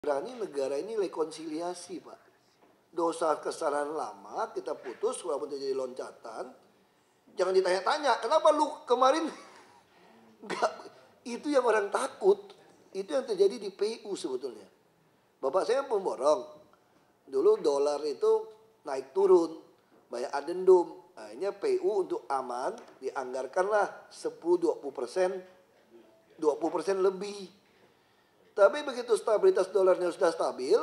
Berani negara ini rekonsiliasi, Pak. Dosa kesalahan lama kita putus walaupun terjadi loncatan. Jangan ditanya-tanya, kenapa lu kemarin enggak, itu yang orang takut. Itu yang terjadi di PU sebetulnya. Bapak saya pemborong. Dulu dolar itu naik turun, banyak adendum. Akhirnya PU untuk aman dianggarkanlah 10-20%, 20% lebih. Tapi begitu stabilitas dolarnya sudah stabil,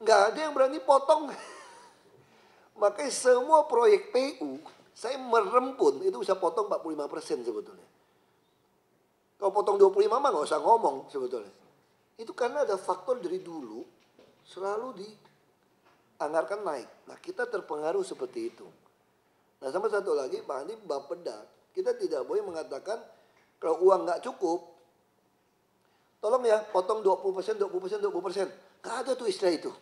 nggak ada yang berani potong. Makanya semua proyek PU, saya merem pun itu bisa potong 45% sebetulnya. Kalau potong 25 mah nggak usah ngomong sebetulnya. Itu karena ada faktor dari dulu selalu dianggarkan naik. Nah kita terpengaruh seperti itu. Nah sama satu lagi Pak Andi Bapeda, kita tidak boleh mengatakan kalau uang nggak cukup, tolong ya potong 20%, 20%, 20%. Nggak ada tuh istilah itu.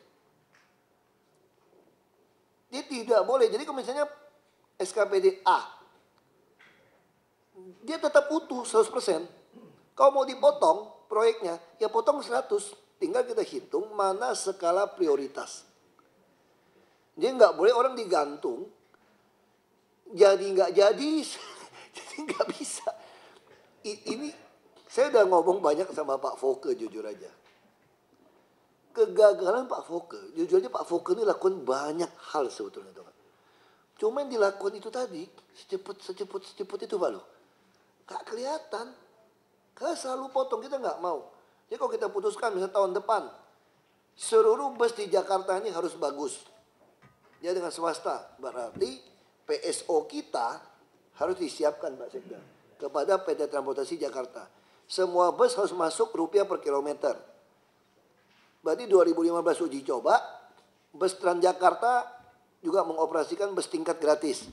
Dia tidak boleh. Jadi kalau misalnya SKPD A, dia tetap utuh 100%. Kalau mau dipotong proyeknya, ya potong 100. Tinggal kita hitung mana skala prioritas. Jadi nggak boleh orang digantung. Jadi nggak jadi, jadi nggak bisa. Ini saya udah ngomong banyak sama Pak Foke jujur aja. Kegagalan Pak Foke, jujur aja Pak Foke ini lakukan banyak hal sebetulnya. Cuma yang dilakukan itu tadi, secepat itu Pak loh. Gak kelihatan. Karena selalu potong, kita nggak mau. Jadi kalau kita putuskan misalnya tahun depan, seluruh bus di Jakarta ini harus bagus. Ya dengan swasta, berarti PSO kita harus disiapkan Pak Sekda kepada PT Transportasi Jakarta. Semua bus harus masuk rupiah per kilometer. Berarti 2015 uji coba, bus Transjakarta juga mengoperasikan bus tingkat gratis.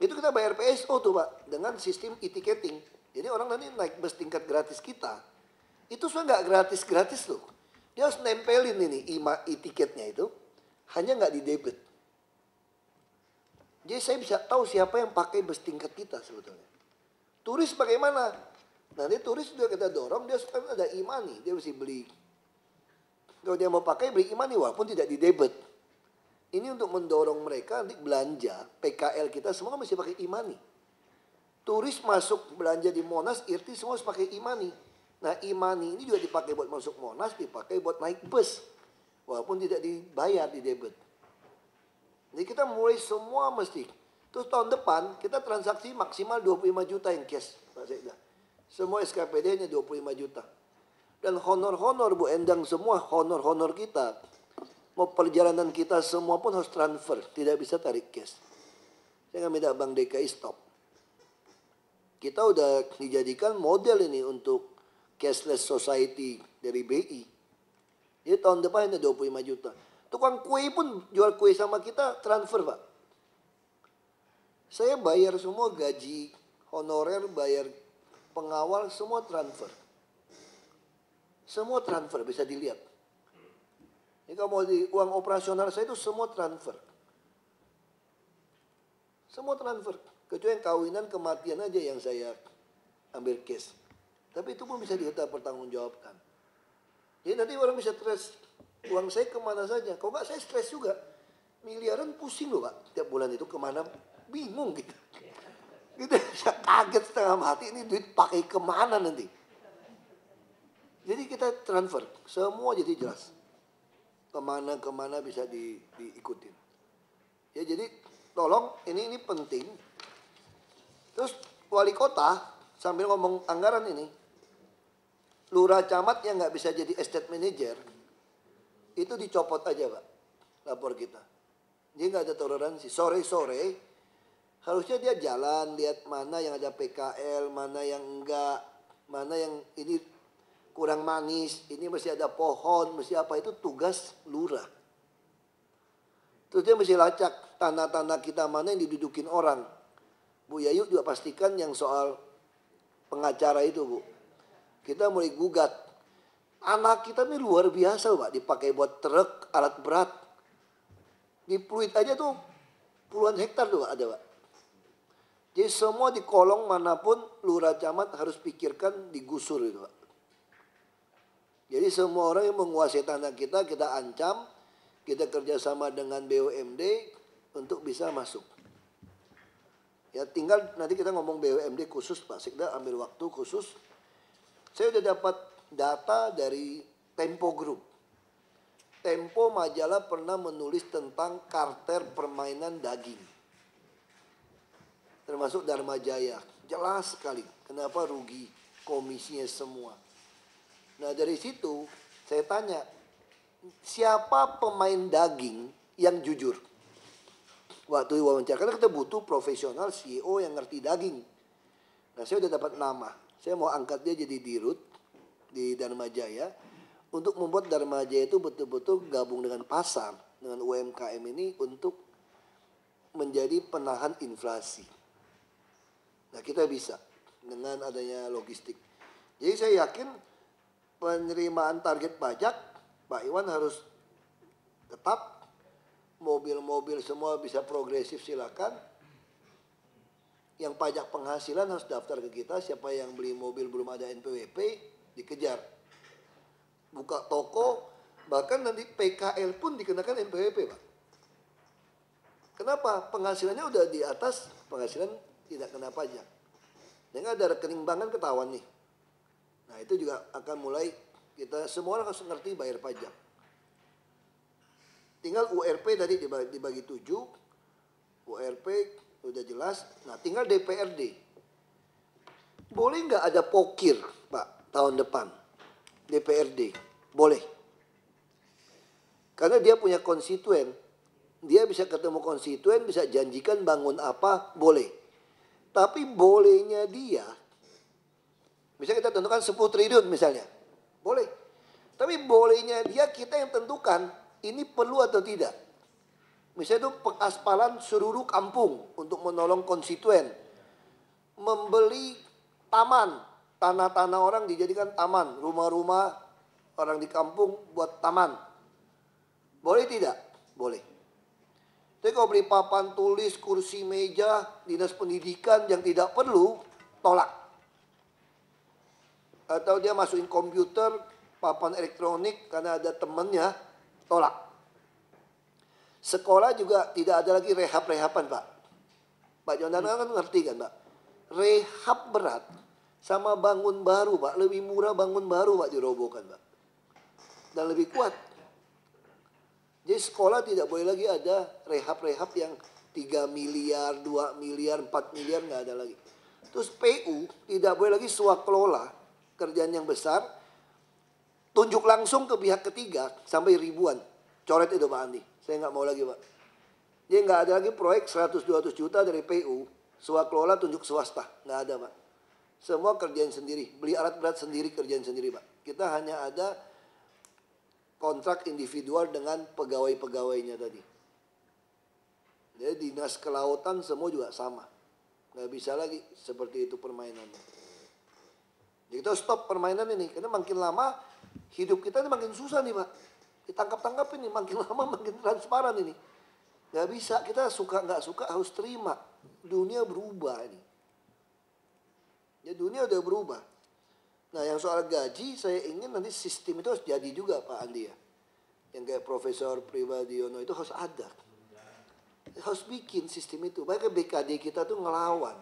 Itu kita bayar PSO tuh Pak, dengan sistem e-ticketing. Jadi orang nanti naik bus tingkat gratis kita, itu sebenarnya nggak gratis-gratis tuh. Dia harus nempelin ini e-tiketnya itu, hanya nggak di debit. Jadi saya bisa tahu siapa yang pakai bus tingkat kita sebetulnya. Turis bagaimana? Nanti turis juga kita dorong, dia sekarang ada e-money, dia mesti beli. Kalau dia mau pakai beli e-money walaupun tidak di debit. Ini untuk mendorong mereka nanti belanja, PKL kita semua mesti pakai e-money. Turis masuk belanja di Monas, IRT semua harus pakai e-money. Nah e-money ini juga dipakai buat masuk Monas, dipakai buat naik bus. Walaupun tidak dibayar di debit. Jadi kita mulai semua mesti. Terus tahun depan kita transaksi maksimal 25 juta yang cash, Pak Sekda. Semua SKPD nya 25 juta. Dan honor-honor Bu Endang semua, honor-honor kita. Mau perjalanan kita semua pun harus transfer, tidak bisa tarik cash. Saya nggak minta Bank DKI stop. Kita udah dijadikan model ini untuk cashless society dari BI. Jadi tahun depan ada 25 juta. Tukang kue pun jual kue sama kita transfer Pak. Saya bayar semua gaji, honorer, bayar pengawal, semua transfer. Semua transfer bisa dilihat. Ini kalau mau di uang operasional saya itu semua transfer. Semua transfer. Kecuali yang kawinan kematian aja yang saya ambil case. Tapi itu pun bisa dipertanggungjawabkan. Jadi nanti orang bisa stres. Uang saya kemana saja. Kalau nggak saya stres juga. Miliaran pusing loh Pak. Tiap bulan itu kemana. Bingung gitu. Gitu saya kaget setengah mati. Ini duit pakai kemana nanti. Jadi kita transfer. Semua jadi jelas. Kemana-kemana bisa diikutin. Ya jadi tolong ini penting. Terus wali kota sambil ngomong anggaran ini, lurah camat yang nggak bisa jadi estate manager itu dicopot aja Pak, lapor kita. Jadi nggak ada toleransi. Sore-sore harusnya dia jalan lihat mana yang ada PKL, mana yang enggak, mana yang ini kurang manis, ini mesti ada pohon, mesti apa, itu tugas lurah. Terus dia mesti lacak tanah-tanah kita mana yang didudukin orang. Bu Yayu juga pastikan yang soal pengacara itu Bu. Kita mulai gugat. Anak kita ini luar biasa Pak, dipakai buat truk, alat berat. Di Pluit aja tuh puluhan hektar tuh Pak, ada Pak. Jadi semua di kolong manapun lurah camat harus pikirkan digusur itu Pak. Jadi semua orang yang menguasai tanah kita ancam, kita kerjasama dengan BUMD untuk bisa masuk. Ya tinggal nanti kita ngomong BUMD khusus Pak Sekda, ambil waktu khusus. Saya udah dapat data dari Tempo Group. Tempo majalah pernah menulis tentang kartel permainan daging. Termasuk Dharma Jaya. Jelas sekali kenapa rugi komisinya semua. Nah dari situ saya tanya, siapa pemain daging yang jujur? Waktu wawancara, karena kita butuh profesional CEO yang ngerti daging. Nah saya udah dapat nama, saya mau angkat dia jadi dirut di Dharma Jaya untuk membuat Dharma Jaya itu betul-betul gabung dengan pasar, dengan UMKM ini untuk menjadi penahan inflasi. Nah kita bisa dengan adanya logistik. Jadi saya yakin penerimaan target pajak Pak Iwan harus tetap, mobil-mobil semua bisa progresif silakan. Yang pajak penghasilan harus daftar ke kita, siapa yang beli mobil belum ada NPWP dikejar. Buka toko, bahkan nanti PKL pun dikenakan NPWP Pak. Kenapa? Penghasilannya udah di atas penghasilan tidak kena pajak. Dengan ada rekening bank kan ketahuan nih. Nah itu juga akan mulai kita semua orang harus ngerti bayar pajak. Tinggal URP tadi dibagi 7. URP udah jelas. Nah tinggal DPRD. Boleh nggak ada pokir Pak tahun depan? DPRD. Boleh. Karena dia punya konstituen. Dia bisa ketemu konstituen, bisa janjikan bangun apa, boleh. Tapi bolehnya dia, misalnya kita tentukan 10 triliun misalnya. Boleh. Tapi bolehnya dia kita yang tentukan ini perlu atau tidak. Misalnya itu pengaspalan seluruh kampung untuk menolong konstituen. Membeli taman, tanah-tanah orang dijadikan taman, rumah-rumah orang di kampung buat taman. Boleh tidak? Boleh. Tapi kalau beli papan tulis, kursi meja, dinas pendidikan yang tidak perlu, tolak. Atau dia masukin komputer, papan elektronik karena ada temennya, tolak. Sekolah juga tidak ada lagi rehab-rehaban Pak. Pak Jondan kan ngerti kan Pak. Rehab berat sama bangun baru Pak. Lebih murah bangun baru Pak dirobohkan Pak. Dan lebih kuat. Jadi sekolah tidak boleh lagi ada rehab-rehab yang 3 miliar, 2 miliar, 4 miliar nggak ada lagi. Terus PU tidak boleh lagi swakelola, kerjaan yang besar, tunjuk langsung ke pihak ketiga sampai ribuan. Coret itu Pak Andi, saya nggak mau lagi Pak. Jadi nggak ada lagi proyek 100-200 juta dari PU, swakelola tunjuk swasta, nggak ada Pak. Semua kerjaan sendiri, beli alat berat sendiri, kerjaan sendiri Pak. Kita hanya ada kontrak individual dengan pegawai-pegawainya tadi. Jadi dinas kelautan semua juga sama. Nggak bisa lagi seperti itu permainannya. Jadi kita stop permainan ini. Karena makin lama hidup kita ini makin susah nih Pak. Ditangkap-tangkap ini makin lama makin transparan ini. Nggak bisa, kita suka nggak suka harus terima. Dunia berubah ini. Ya dunia udah berubah. Nah yang soal gaji saya ingin nanti sistem itu harus jadi juga Pak Andi ya. Yang kayak Profesor Pribadiono itu harus ada. Harus bikin sistem itu. Bahkan BKD kita tuh ngelawan.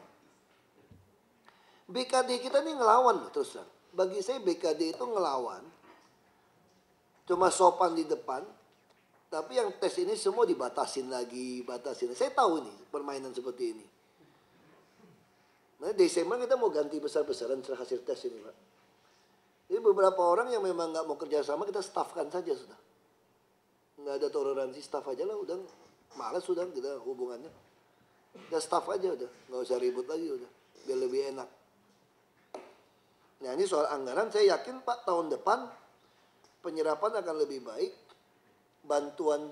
BKD kita nih ngelawan terus terang. Bagi saya BKD itu ngelawan. Cuma sopan di depan. Tapi yang tes ini semua dibatasin lagi, batasin. Saya tahu ini permainan seperti ini. Nah Desember kita mau ganti besar-besaran hasil tes ini Pak. Jadi beberapa orang yang memang nggak mau kerja sama kita staffkan saja sudah. Nggak ada toleransi, staff aja lah udah. Malas sudah kita hubungannya. Kita staff aja udah, nggak usah ribut lagi udah. Biar lebih enak. Nah ini soal anggaran saya yakin Pak tahun depan penyerapan akan lebih baik. Bantuan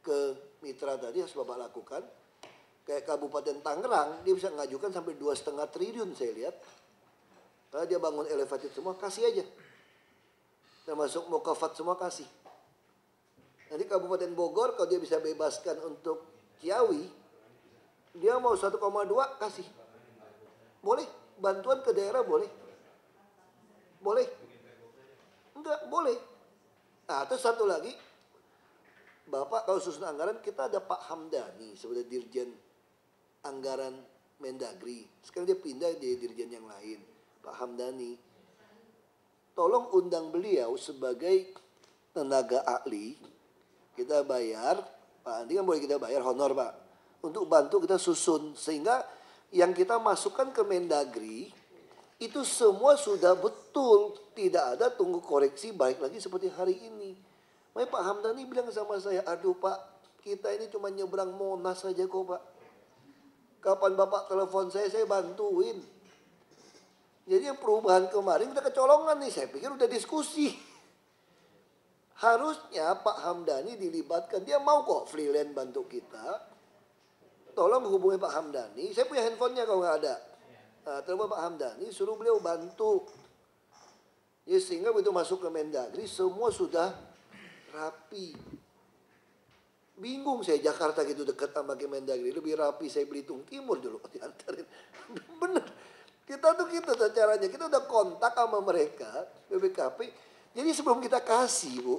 ke mitra tadi harus Bapak lakukan. Kayak Kabupaten Tangerang dia bisa mengajukan sampai 2,5 triliun saya lihat. Karena dia bangun elevated semua, kasih aja. Termasuk mukafat semua kasih. Nanti Kabupaten Bogor kalau dia bisa bebaskan untuk Ciawi, dia mau 1,2 kasih. Boleh, bantuan ke daerah boleh. Boleh. Enggak, boleh. Nah, terus satu lagi, Bapak kalau susun anggaran, kita ada Pak Hamdani sebagai Dirjen Anggaran Mendagri. Sekarang dia pindah jadi dirjen yang lain. Pak Hamdani, tolong undang beliau sebagai tenaga ahli. Kita bayar, Pak Andi kan boleh kita bayar honor Pak, untuk bantu kita susun. Sehingga yang kita masukkan ke Mendagri, itu semua sudah betul. Tidak ada tunggu koreksi balik lagi seperti hari ini. Makanya Pak Hamdani bilang sama saya, aduh Pak, kita ini cuma nyebrang Monas saja kok Pak. Kapan Bapak telepon saya bantuin. Jadi yang perubahan kemarin kita kecolongan nih, saya pikir udah diskusi. Harusnya Pak Hamdani dilibatkan, dia mau kok freelance bantu kita. Tolong hubungi Pak Hamdani, saya punya handphonenya kalau nggak ada. Nah, telepon Pak Hamdani, suruh beliau bantu. Ya, sehingga begitu masuk ke Mendagri, semua sudah rapi. Bingung saya Jakarta gitu dekat sama Kemendagri, lebih rapi saya Belitung Timur dulu diantarin. Bener. Kita tuh gitu caranya, kita udah kontak sama mereka BPKP. Jadi sebelum kita kasih Bu,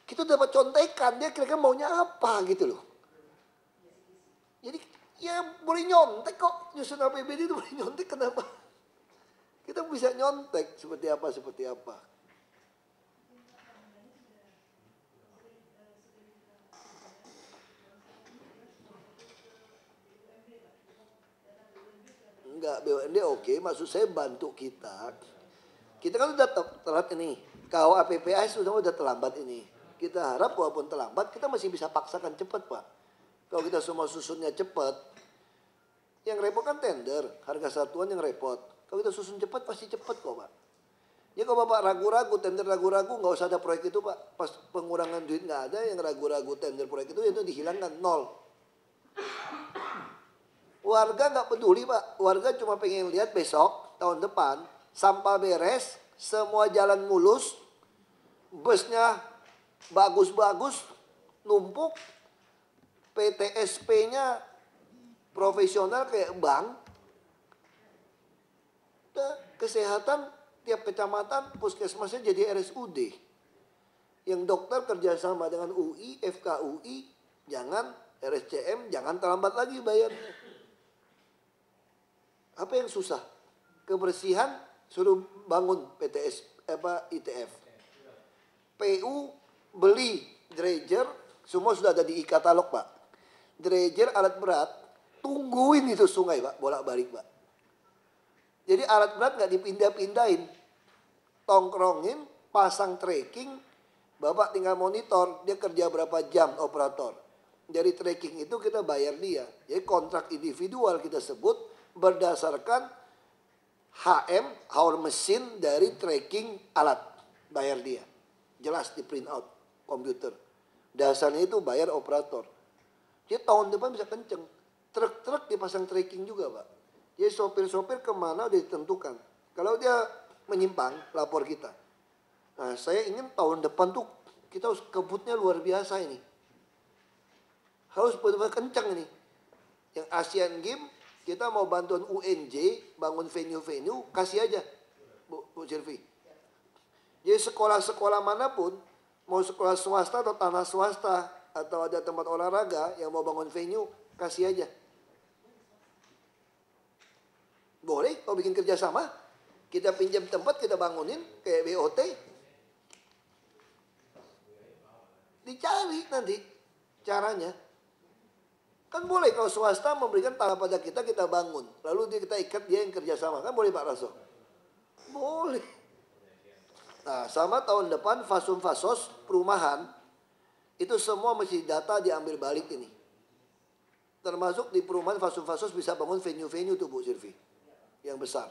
kita dapat contekan dia kira-kira maunya apa gitu loh. Jadi ya boleh nyontek kok, nyusun APBD itu boleh nyontek, kenapa? Kita bisa nyontek seperti apa. Enggak, BUMD oke, maksud saya bantu kita. Kita kan udah telat ini. KUHPPS sudah terlambat ini. Kita harap walaupun terlambat, kita masih bisa paksakan cepat Pak. Kalau kita semua susunnya cepat, yang repot kan tender, harga satuan yang repot. Kalau kita susun cepat pasti cepat kok Pak. Ya kalau Bapak ragu-ragu, tender ragu-ragu, nggak usah ada proyek itu Pak. Pas pengurangan duit nggak ada, yang ragu-ragu tender proyek itu dihilangkan, nol. Warga nggak peduli Pak, warga cuma pengen lihat besok, tahun depan, sampah beres, semua jalan mulus, busnya bagus-bagus, numpuk, PTSP-nya profesional kayak bank, kesehatan tiap kecamatan puskesmasnya jadi RSUD. Yang dokter kerjasama dengan UI, FKUI, jangan RSCM, jangan terlambat lagi bayarnya. Apa yang susah? Kebersihan suruh bangun ITF. PU beli dredger, semua sudah ada di e-katalog Pak. Dredger alat berat, tungguin itu sungai Pak, bolak-balik Pak. Jadi alat berat nggak dipindah-pindahin, tongkrongin, pasang tracking, Bapak tinggal monitor dia kerja berapa jam operator. Dari tracking itu kita bayar dia. Jadi kontrak individual kita sebut berdasarkan HM, hour mesin dari tracking alat, bayar dia. Jelas di print out komputer. Dasarnya itu bayar operator. Jadi tahun depan bisa kenceng. Truk-truk dipasang tracking juga Pak. Jadi sopir-sopir kemana udah ditentukan. Kalau dia menyimpang, lapor kita. Nah saya ingin tahun depan tuh kita harus kebutnya luar biasa ini. Harus benar-benar kencang ini. Yang Asian Games, kita mau bantuan UNJ, bangun venue-venue, kasih aja, Bu Sylvie. Jadi sekolah-sekolah manapun, mau sekolah swasta atau tanah swasta, atau ada tempat olahraga yang mau bangun venue, kasih aja. Boleh, kalau bikin kerjasama, kita pinjam tempat, kita bangunin, kayak BOT. Dicari nanti caranya. Kan boleh kalau swasta memberikan tanah pada kita bangun. Lalu kita ikat dia yang kerjasama. Kan boleh Pak Raso? Boleh. Nah sama tahun depan fasum-fasos perumahan. Itu semua mesti data diambil balik ini. Termasuk di perumahan fasum-fasos bisa bangun venue-venue tuh Bu Sylvie. Yang besar.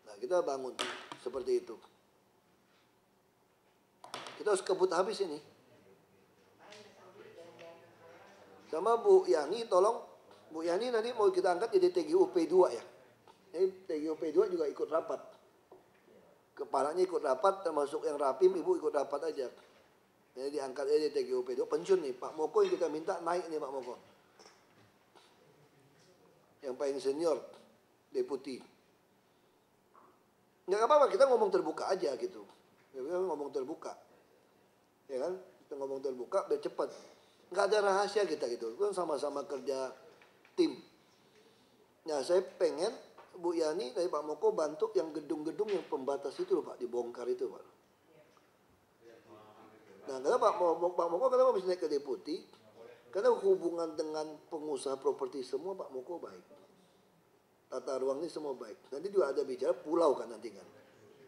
Nah kita bangun seperti itu. Kita harus kebut habis ini. Sama Bu Yani, tolong Bu Yani nanti mau kita angkat jadi TGUP 2 ya. Jadi TGUP 2 juga ikut rapat. Kepalanya ikut rapat, termasuk yang rapim Ibu ikut rapat aja. Jadi diangkat aja TGUP 2, pensiun nih Pak Moko yang kita minta naik nih Pak Moko. Yang paling senior, deputi. Nggak apa-apa, kita ngomong terbuka aja gitu. Kita ngomong terbuka. Ya kan? Kita ngomong terbuka biar cepat. Nggak ada rahasia kita gitu. Kan sama-sama kerja tim. Nah, saya pengen Bu Yani dari Pak Moko bantu yang gedung-gedung yang pembatas itu loh Pak, dibongkar itu Pak. Nah, karena Pak Moko kenapa bisa naik ke deputi? Karena hubungan dengan pengusaha properti semua Pak Moko baik. Tata ruang ini semua baik. Nanti juga ada bicara pulau kan nanti kan.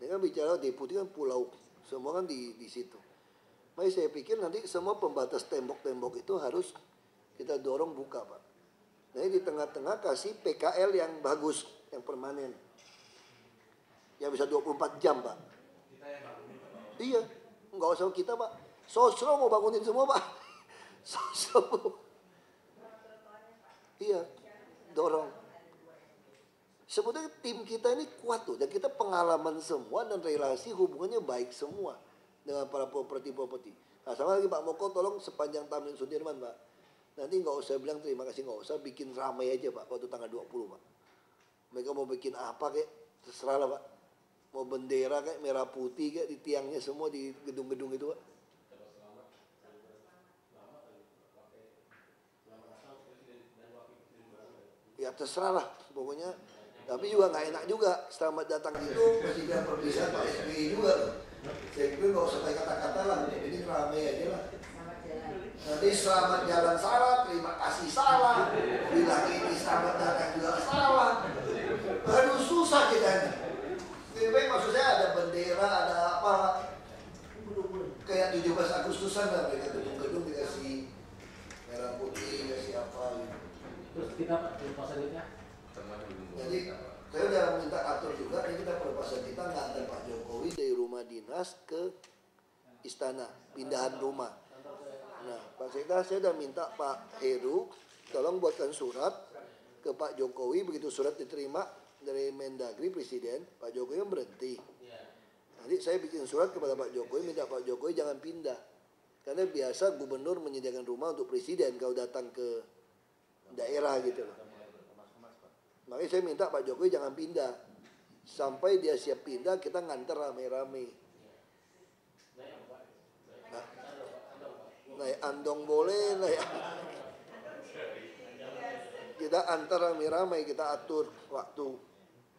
Ini kan bicara deputi kan pulau. Semua kan di situ. Makanya saya pikir nanti semua pembatas tembok-tembok itu harus kita dorong buka Pak. Nah di tengah-tengah kasih PKL yang bagus, yang permanen. Yang bisa 24 jam Pak. Iya, nggak usah kita Pak. Sosro mau bangunin semua Pak. Sosro. Iya, dorong. Sebetulnya tim kita ini kuat tuh. Dan kita pengalaman semua dan relasi hubungannya baik semua. Dengan para properti. Nah sama lagi Pak Moko tolong sepanjang Tamrin Sudirman Pak. Nanti nggak usah bilang terima kasih, nggak usah, bikin ramai aja Pak waktu tanggal 20 Pak. Mereka mau bikin apa kayak terserah lah Pak. Mau bendera kayak merah putih kayak di tiangnya semua di gedung-gedung itu Pak. Ya terserah lah pokoknya. Tapi juga nggak enak juga selamat datang itu masih bilang perpisahan Pak SBY juga loh. Saya pikir nggak usah pakai kata-kata lah, jadi ramai aja lah. Nanti selamat jalan salah, terima kasih salah, bilang ini selamat datang juga salah. Aduh susah kita ini. Lebih maksud saya ada bendera, ada apa, kayak 17 Agustusan lah mereka gedung-gedung dikasih merah putih, dikasih apa gitu. Terus kita lepas selanjutnya. Jadi saya udah minta atur juga, ini kita perlepasan kita ngantar Pak Jokowi dari rumah dinas ke istana, pindahan rumah. Nah, Pak Sekda saya udah minta Pak Heru tolong buatkan surat ke Pak Jokowi, begitu surat diterima dari Mendagri Presiden, Pak Jokowi kan berhenti. Nanti saya bikin surat kepada Pak Jokowi, minta Pak Jokowi jangan pindah. Karena biasa gubernur menyediakan rumah untuk presiden kalau datang ke daerah gitu loh. Makanya saya minta Pak Jokowi jangan pindah. Sampai dia siap pindah, kita nganter rame-rame. Nah, naik andong boleh, naik. Kita antar rame-rame, kita atur waktu.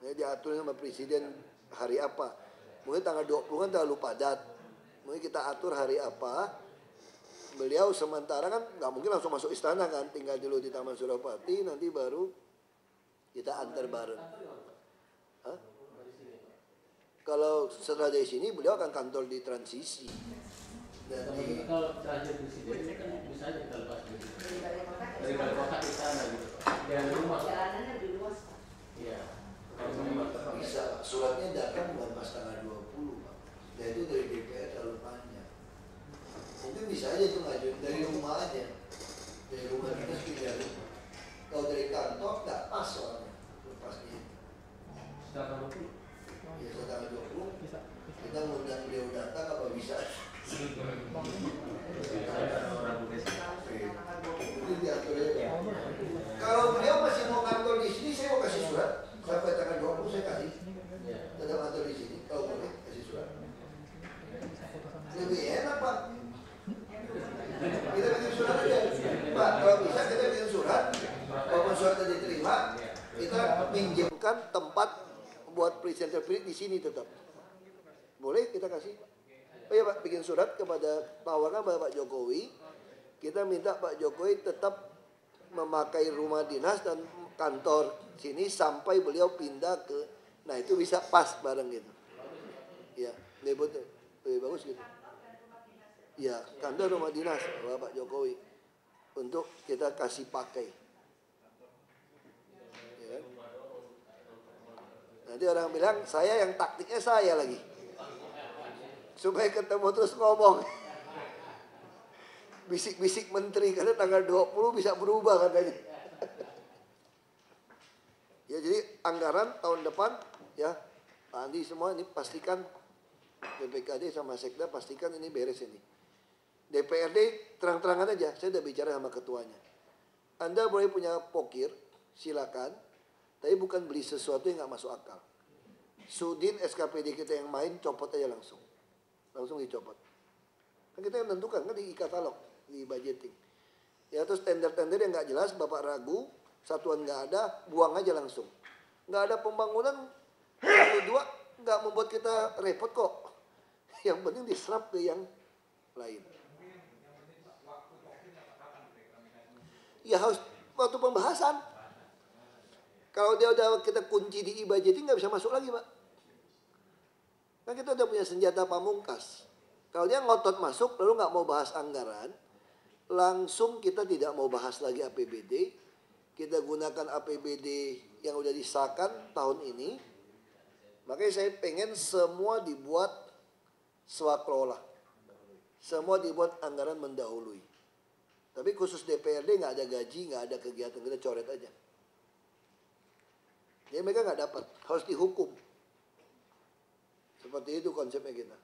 Nah, diatur sama presiden hari apa. Mungkin tanggal 20 kan terlalu padat. Mungkin kita atur hari apa. Beliau sementara kan nggak mungkin langsung masuk istana kan. Tinggal dulu di Taman Suropati, nanti baru kita antar bareng. Hah? Kalau setelah dari sini beliau akan kantor di transisi. Dan kalau terakhir di sini kan bisa aja kita lepas di sini. Dari balai kota ke sana gitu. Dari rumah. Jalanannya lebih luas Pak. Iya. bisa suratnya datang bukan pas tanggal 20 Pak. Dan itu dari DPR terlalu panjang. Mungkin bisa aja itu ngajuin dari rumah aja. Dari rumah dinas pindah rumah. Kalau dari kantor nggak pas soalnya. Lepasnya. Setelah tanggal 20. Ya setelah 20 kita ngundang beliau datang apa bisa? Itu diatur aja. Kalau beliau masih mau kantor di sini, saya mau kasih surat sampai tanggal 20 saya kasih. Tetap kantor di sini, kalau boleh kasih surat. Lebih enak Pak. Kita bikin surat aja. Pak, kalau bisa kita bikin surat. Walaupun suratnya diterima, kita pinjamkan tempat buat presiden terpilih di sini tetap. Boleh kita kasih. Oh iya Pak, bikin surat kepada tawarkan pada Pak Jokowi. Kita minta Pak Jokowi tetap memakai rumah dinas dan kantor sini sampai beliau pindah ke. Nah itu bisa pas bareng gitu. Ya, lebih bagus gitu. Ya, kantor rumah dinas Pak Jokowi untuk kita kasih pakai. Ya. Nanti orang bilang saya yang taktiknya saya lagi. Supaya ketemu terus ngomong. Bisik-bisik menteri karena tanggal 20 bisa berubah katanya. Ya jadi anggaran tahun depan ya Pak Andi semua ini pastikan BPKD sama Sekda pastikan ini beres ini. DPRD terang-terangan aja, saya udah bicara sama ketuanya. Anda boleh punya pokir, silakan, tapi bukan beli sesuatu yang nggak masuk akal. Sudin SKPD kita yang main copot aja langsung. langsung dicopot. Kan kita yang menentukan kan di e-katalog, di budgeting. Ya terus tender-tender yang nggak jelas, Bapak ragu, satuan nggak ada, buang aja langsung. Nggak ada pembangunan, 1, 2, nggak membuat kita repot kok. Yang penting diserap ke yang lain. Ya harus waktu pembahasan. Kalau dia udah kita kunci di e-budgeting nggak bisa masuk lagi, Pak. Kan kita udah punya senjata pamungkas. Kalau dia ngotot masuk lalu nggak mau bahas anggaran, langsung kita tidak mau bahas lagi APBD. Kita gunakan APBD yang udah disahkan tahun ini. Makanya saya pengen semua dibuat swakelola. Semua dibuat anggaran mendahului. Tapi khusus DPRD nggak ada gaji, nggak ada kegiatan, kita coret aja. Jadi mereka nggak dapat, harus dihukum. Seperti itu konsepnya kita.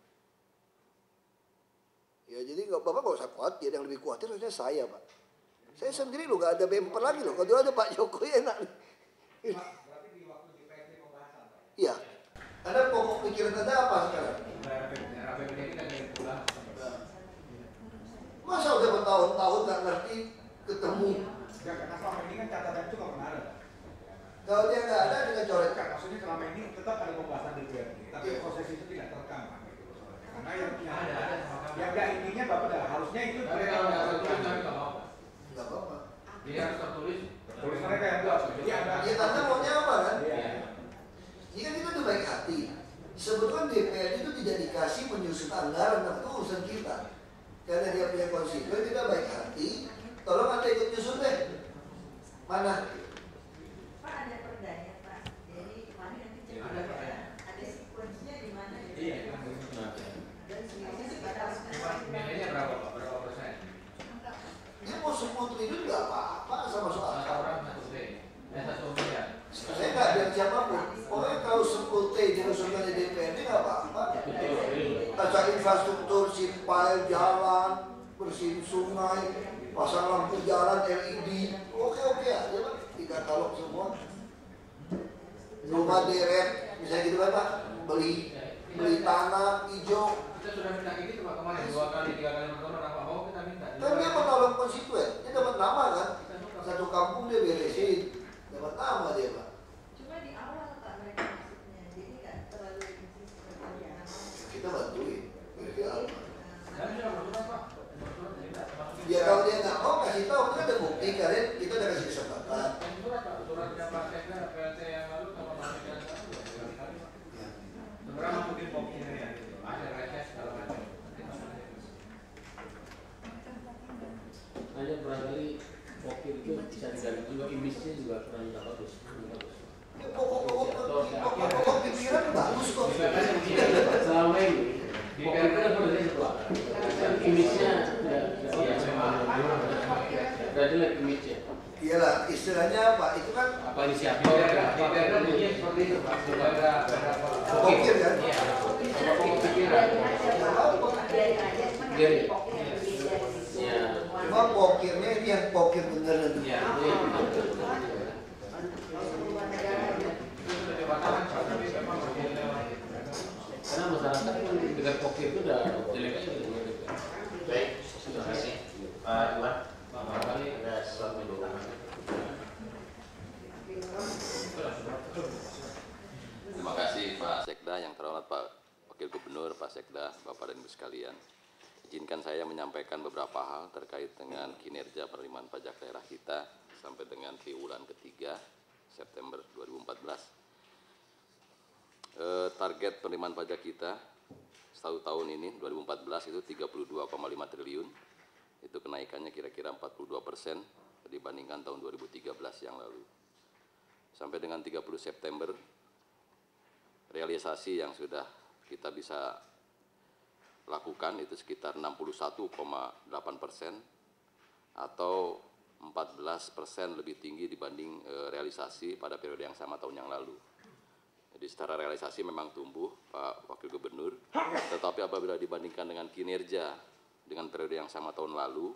Ya jadi Bapak nggak usah khawatir, yang lebih khawatir harusnya saya, Pak. Saya sendiri loh, nggak ada bemper lagi loh. Kalau dulu ada Pak Jokowi enak. Berarti di waktu DPRD pembahasan, Pak? Iya. Anda pokok pikiran Anda apa sekarang? APBD kita kirim pulang. Masa udah bertahun-tahun nggak ngerti ketemu? Ya, karena selama ini kan catatan itu nggak pernah ada. Kalau dia nggak ada, kita coret. Kan maksudnya selama ini tetap ada pembahasan DPRD, tapi Iya. proses itu tidak terekam, Pak. Gitu. Karena yang nggak intinya Bapak harusnya itu Tapi kalau nggak tertulis kami nggak mau. Nggak apa-apa. Dia harus tertulis. tulis mereka yang buat. Jadi ada. Ya Anda maunya apa kan? Iya. Jika kita udah baik hati, sebetulnya DPR itu tidak dikasih menyusun anggaran, tapi itu urusan kita. Karena dia punya konstituen, kita baik hati, tolong Anda ikut nyusun deh. Mana? Pak ada perdanya Pak, jadi kemarin nanti cek Ada, Pak, ya. ada sekuensinya di mana gitu. Iya. Dan semuanya sekitar Nilainya berapa Pak? Berapa persen? Dia mau 10 triliun nggak apa-apa sama soal Satu orang 1 T. 1 miliar. Saya nggak ada siapapun. Pokoknya kalau 10 T diusulkan di DPRD nggak apa-apa. Asal infrastruktur, simpel, jalan, bersihin sungai, pasang lampu jalan LED, oke aja Pak. Dikatalog semua. Rumah deret, misalnya gitu kan Pak, beli tanah hijau. Kita sudah minta gitu Pak kemarin 2 kali 3 kali berturut apa mau kita minta. Kan dia menolong konstituen, dia dapat nama kan. Satu kampung dia beresin, dapat nama dia Pak. cuma di awal Pak mereka maksudnya, jadi nggak terlalu rinci seperti yang Kita bantuin, kira-kira apa. Kami sudah berturut Pak. Berturut minta. Ya kalau dia nggak mau kasih tahu, kita ada bukti kalian, kita udah kasih kesempatan. Surat Pak, suratnya Pak Sekda PLT yang lalu sama Pak Sekda yang lalu berkali-kali Pak. Seberapa mungkin pokoknya ya? Ada reses segala macam. Hanya barangkali pokir itu bisa diganti juga, image-nya juga kurang bagus. Ya, pokok pikiran bagus kok. Selama ini pokir itu kan berarti setelah image-nya tidak jelek image-nya. Iyalah, istilahnya apa? Itu kan Apa inisiatif? DPR bunyinya seperti itu Pak. Ada pokir kan? Iya. Ada pokok pikiran. biarin aja, cuma Biarin. nanti pokoknya lebih dari situ Iya. semuanya. Cuma pokirnya ini yang pokir beneran. Iya. Sudah dibatalkan Pak, tapi memang begini lewat. Karena masyarakat kan dengan pokir itu udah jelek aja gitu. Baik, terima kasih Pak Iwan. Barangkali Ada sesuatu yang diutamakan. Terima kasih Pak Sekda, yang terhormat Pak Wakil Gubernur, Pak Sekda, Bapak dan Ibu sekalian. Izinkan saya menyampaikan beberapa hal terkait dengan kinerja penerimaan pajak daerah kita sampai dengan triwulan ketiga September 2014. Target penerimaan pajak kita satu tahun ini 2014 itu 32,5 triliun. Itu kenaikannya kira-kira 42% dibandingkan tahun 2013 yang lalu. Sampai dengan 30 September, realisasi yang sudah kita bisa lakukan itu sekitar 61,8% atau 14% lebih tinggi dibanding realisasi pada periode yang sama tahun yang lalu. Jadi secara realisasi memang tumbuh Pak Wakil Gubernur, tetapi apabila dibandingkan dengan kinerja dengan periode yang sama tahun lalu,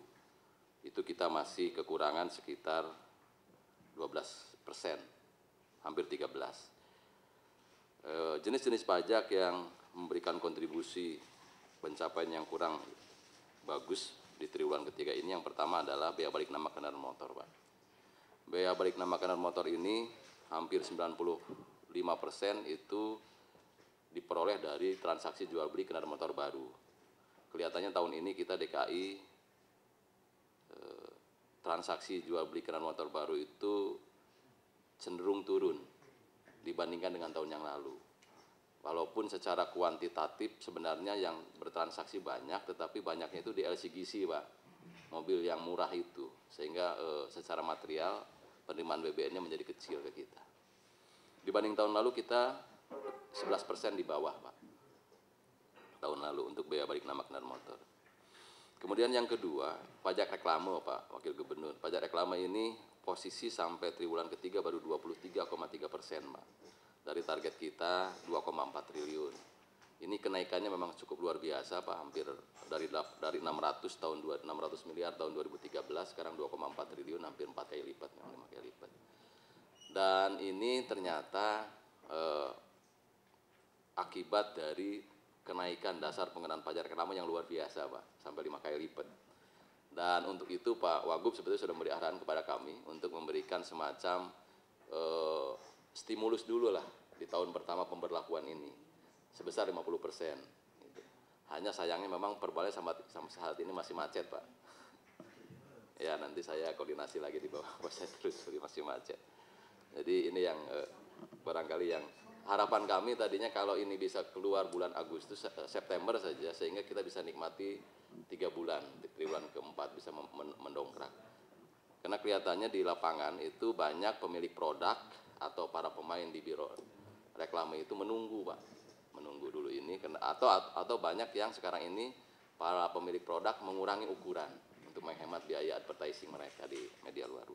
itu kita masih kekurangan sekitar 12%, hampir 13%. Jenis-jenis pajak yang memberikan kontribusi pencapaian yang kurang bagus di triwulan ketiga ini, yang pertama adalah bea balik nama kendaraan motor, Pak. Bea balik nama kendaraan motor ini hampir 95% itu diperoleh dari transaksi jual beli kendaraan motor baru. Kelihatannya tahun ini kita DKI transaksi jual beli kendaraan motor baru itu cenderung turun dibandingkan dengan tahun yang lalu. Walaupun secara kuantitatif sebenarnya yang bertransaksi banyak, tetapi banyaknya itu di LCGC, Pak, mobil yang murah itu, sehingga secara material penerimaan BBN-nya menjadi kecil ke kita. Dibanding tahun lalu kita 11% di bawah, Pak, tahun lalu untuk bea balik nama kendaraan motor. Kemudian yang kedua, pajak reklame, Pak Wakil Gubernur. Pajak reklame ini posisi sampai triwulan ketiga baru 23,3%, Pak. Dari target kita 2,4 triliun. Ini kenaikannya memang cukup luar biasa, Pak. Hampir dari 600 miliar tahun 2013, sekarang 2,4 triliun, hampir 4 kali lipat, 5 kali lipat. Dan ini ternyata akibat dari kenaikan dasar pengenaan pajak reklame yang luar biasa, Pak, sampai 5 kali lipat. Dan untuk itu Pak Wagub sebetulnya sudah memberi arahan kepada kami untuk memberikan semacam stimulus dulu lah di tahun pertama pemberlakuan ini sebesar 50%. Gitu. Hanya sayangnya memang perbalnya sampai saat ini masih macet, Pak. Ya nanti saya koordinasi lagi di bawah saya terus, masih macet. Jadi ini yang barangkali yang harapan kami tadinya kalau ini bisa keluar bulan Agustus, September saja, sehingga kita bisa nikmati 3 bulan, di triwulan keempat bisa mendongkrak. Karena kelihatannya di lapangan itu banyak pemilik produk atau para pemain di biro reklame itu menunggu, Pak, menunggu dulu ini, atau banyak yang sekarang ini para pemilik produk mengurangi ukuran untuk menghemat biaya advertising mereka di media luar.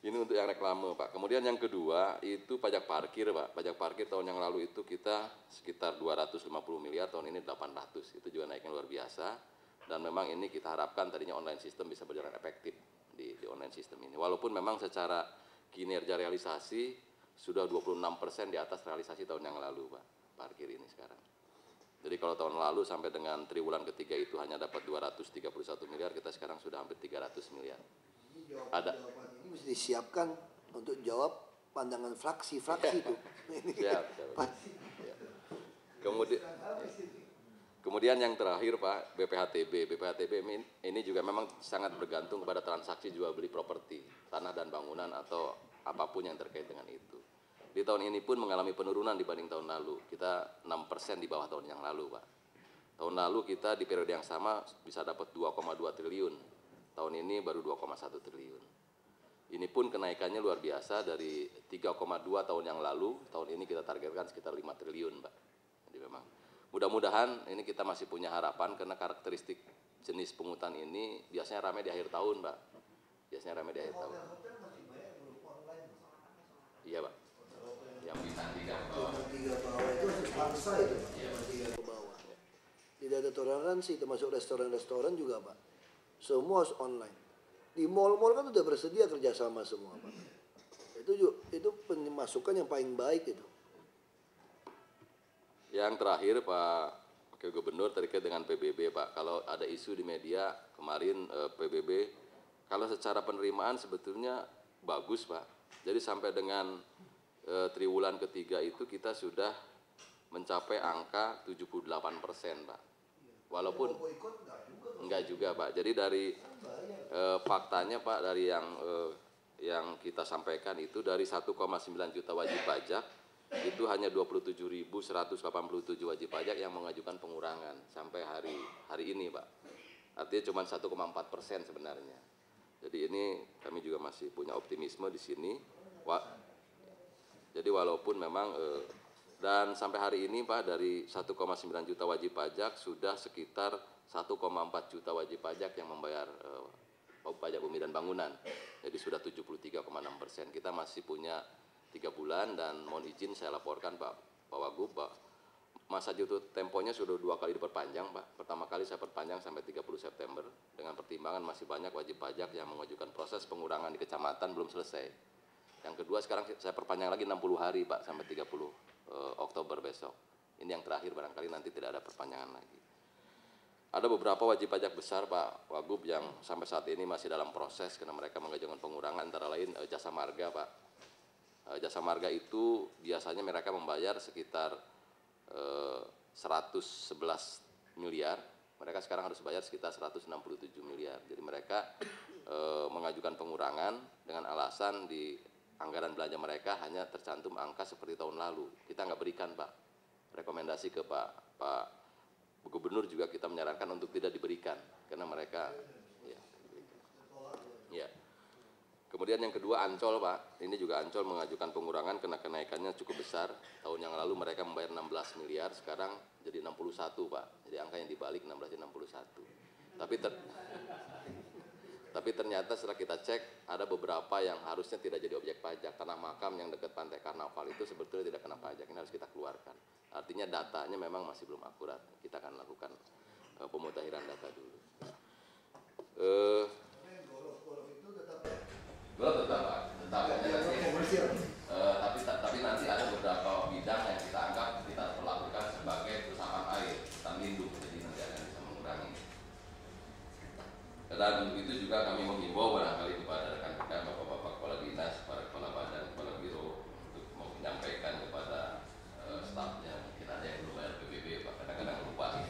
Ini untuk yang reklame, Pak. Kemudian yang kedua itu pajak parkir, Pak. Pajak parkir tahun yang lalu itu kita sekitar 250 miliar, tahun ini 800. Itu juga naiknya luar biasa. Dan memang ini kita harapkan tadinya online system bisa berjalan efektif di online system ini. Walaupun memang secara kinerja realisasi sudah 26% di atas realisasi tahun yang lalu, Pak, parkir ini sekarang. Jadi kalau tahun lalu sampai dengan triwulan ketiga itu hanya dapat 231 miliar, kita sekarang sudah hampir 300 miliar. Ada. Ini mesti disiapkan untuk jawab pandangan fraksi-fraksi itu. Ya. Kemudian yang terakhir, Pak, BPHTB. BPHTB ini juga memang sangat bergantung kepada transaksi jual beli properti, tanah dan bangunan atau apapun yang terkait dengan itu. Di tahun ini pun mengalami penurunan dibanding tahun lalu. Kita 6% di bawah tahun yang lalu, Pak. Tahun lalu kita di periode yang sama bisa dapat 2,2 triliun. Tahun ini baru 2,1 triliun. Ini pun kenaikannya luar biasa dari 3,2 tahun yang lalu. Tahun ini kita targetkan sekitar 5 triliun, Pak. Jadi memang mudah-mudahan ini kita masih punya harapan karena karakteristik jenis pungutan ini biasanya ramai di akhir tahun, Pak. Biasanya ramai di akhir tahun. Iya, Pak. Yang bisa 3 bawah itu paksa itu, Pak. 3 ke bawah. Tidak ada toleransi, termasuk restoran-restoran juga, Pak. Semua harus online. Di mall-mall kan sudah bersedia kerjasama semua, Pak. Itu masukan yang paling baik itu. Yang terakhir, Pak Wakil Gubernur, terkait dengan PBB, Pak. Kalau ada isu di media kemarin PBB, kalau secara penerimaan sebetulnya bagus, Pak. Jadi sampai dengan triwulan ketiga itu kita sudah mencapai angka 78%, Pak. Walaupun enggak juga, Pak. Jadi dari faktanya, Pak, dari yang kita sampaikan itu dari 1,9 juta wajib pajak itu hanya 27.187 wajib pajak yang mengajukan pengurangan sampai hari ini, Pak. Artinya cuma 1,4% sebenarnya. Jadi ini kami juga masih punya optimisme di sini. Jadi walaupun memang dan sampai hari ini, Pak, dari 1,9 juta wajib pajak sudah sekitar 1,4 juta wajib pajak yang membayar pajak bumi dan bangunan. Jadi sudah 73,6%. Kita masih punya 3 bulan dan mohon izin saya laporkan Pak Wagub, Pak, masa jatuh temponya sudah 2 kali diperpanjang, Pak. Pertama kali saya perpanjang sampai 30 September dengan pertimbangan masih banyak wajib pajak yang mengajukan proses pengurangan di kecamatan belum selesai. Yang kedua sekarang saya perpanjang lagi 60 hari, Pak, sampai 30 Oktober besok. Ini yang terakhir, barangkali nanti tidak ada perpanjangan lagi. Ada beberapa wajib pajak besar Pak Wagub yang sampai saat ini masih dalam proses karena mereka mengajukan pengurangan, antara lain jasa marga Pak. Jasa marga itu biasanya mereka membayar sekitar 111 miliar, mereka sekarang harus bayar sekitar 167 miliar. Jadi mereka mengajukan pengurangan dengan alasan di anggaran belanja mereka hanya tercantum angka seperti tahun lalu. Kita nggak berikan Pak. Rekomendasi ke Pak Gubernur juga kita menyarankan untuk tidak diberikan karena mereka ya. Kemudian yang kedua Ancol Pak, ini juga Ancol mengajukan pengurangan karena kenaikannya cukup besar. Tahun yang lalu mereka membayar 16 miliar, sekarang jadi 61 Pak. Jadi angka yang dibalik 16 jadi 61. Tapi ternyata setelah kita cek ada beberapa yang harusnya tidak jadi objek pajak. Tanah makam yang dekat Pantai Karnaval itu sebetulnya tidak kena pajak, ini harus kita keluarkan. Artinya datanya memang masih belum akurat. Kita akan lakukan pemutakhiran data dulu. Tetap Pak, tetap. Tapi nanti ada beberapa bidang yang kita anggap kita perlakukan sebagai perusahaan air, hutan lindung, jadi nanti akan bisa mengurangi. Dan untuk itu juga kami menghimbau barangkali kepada rekan-rekan bapak-bapak kepala dinas, para kepala badan, kepala biro untuk menyampaikan kepada stafnya, mungkin ada yang belum bayar PBB Pak, kadang-kadang lupa.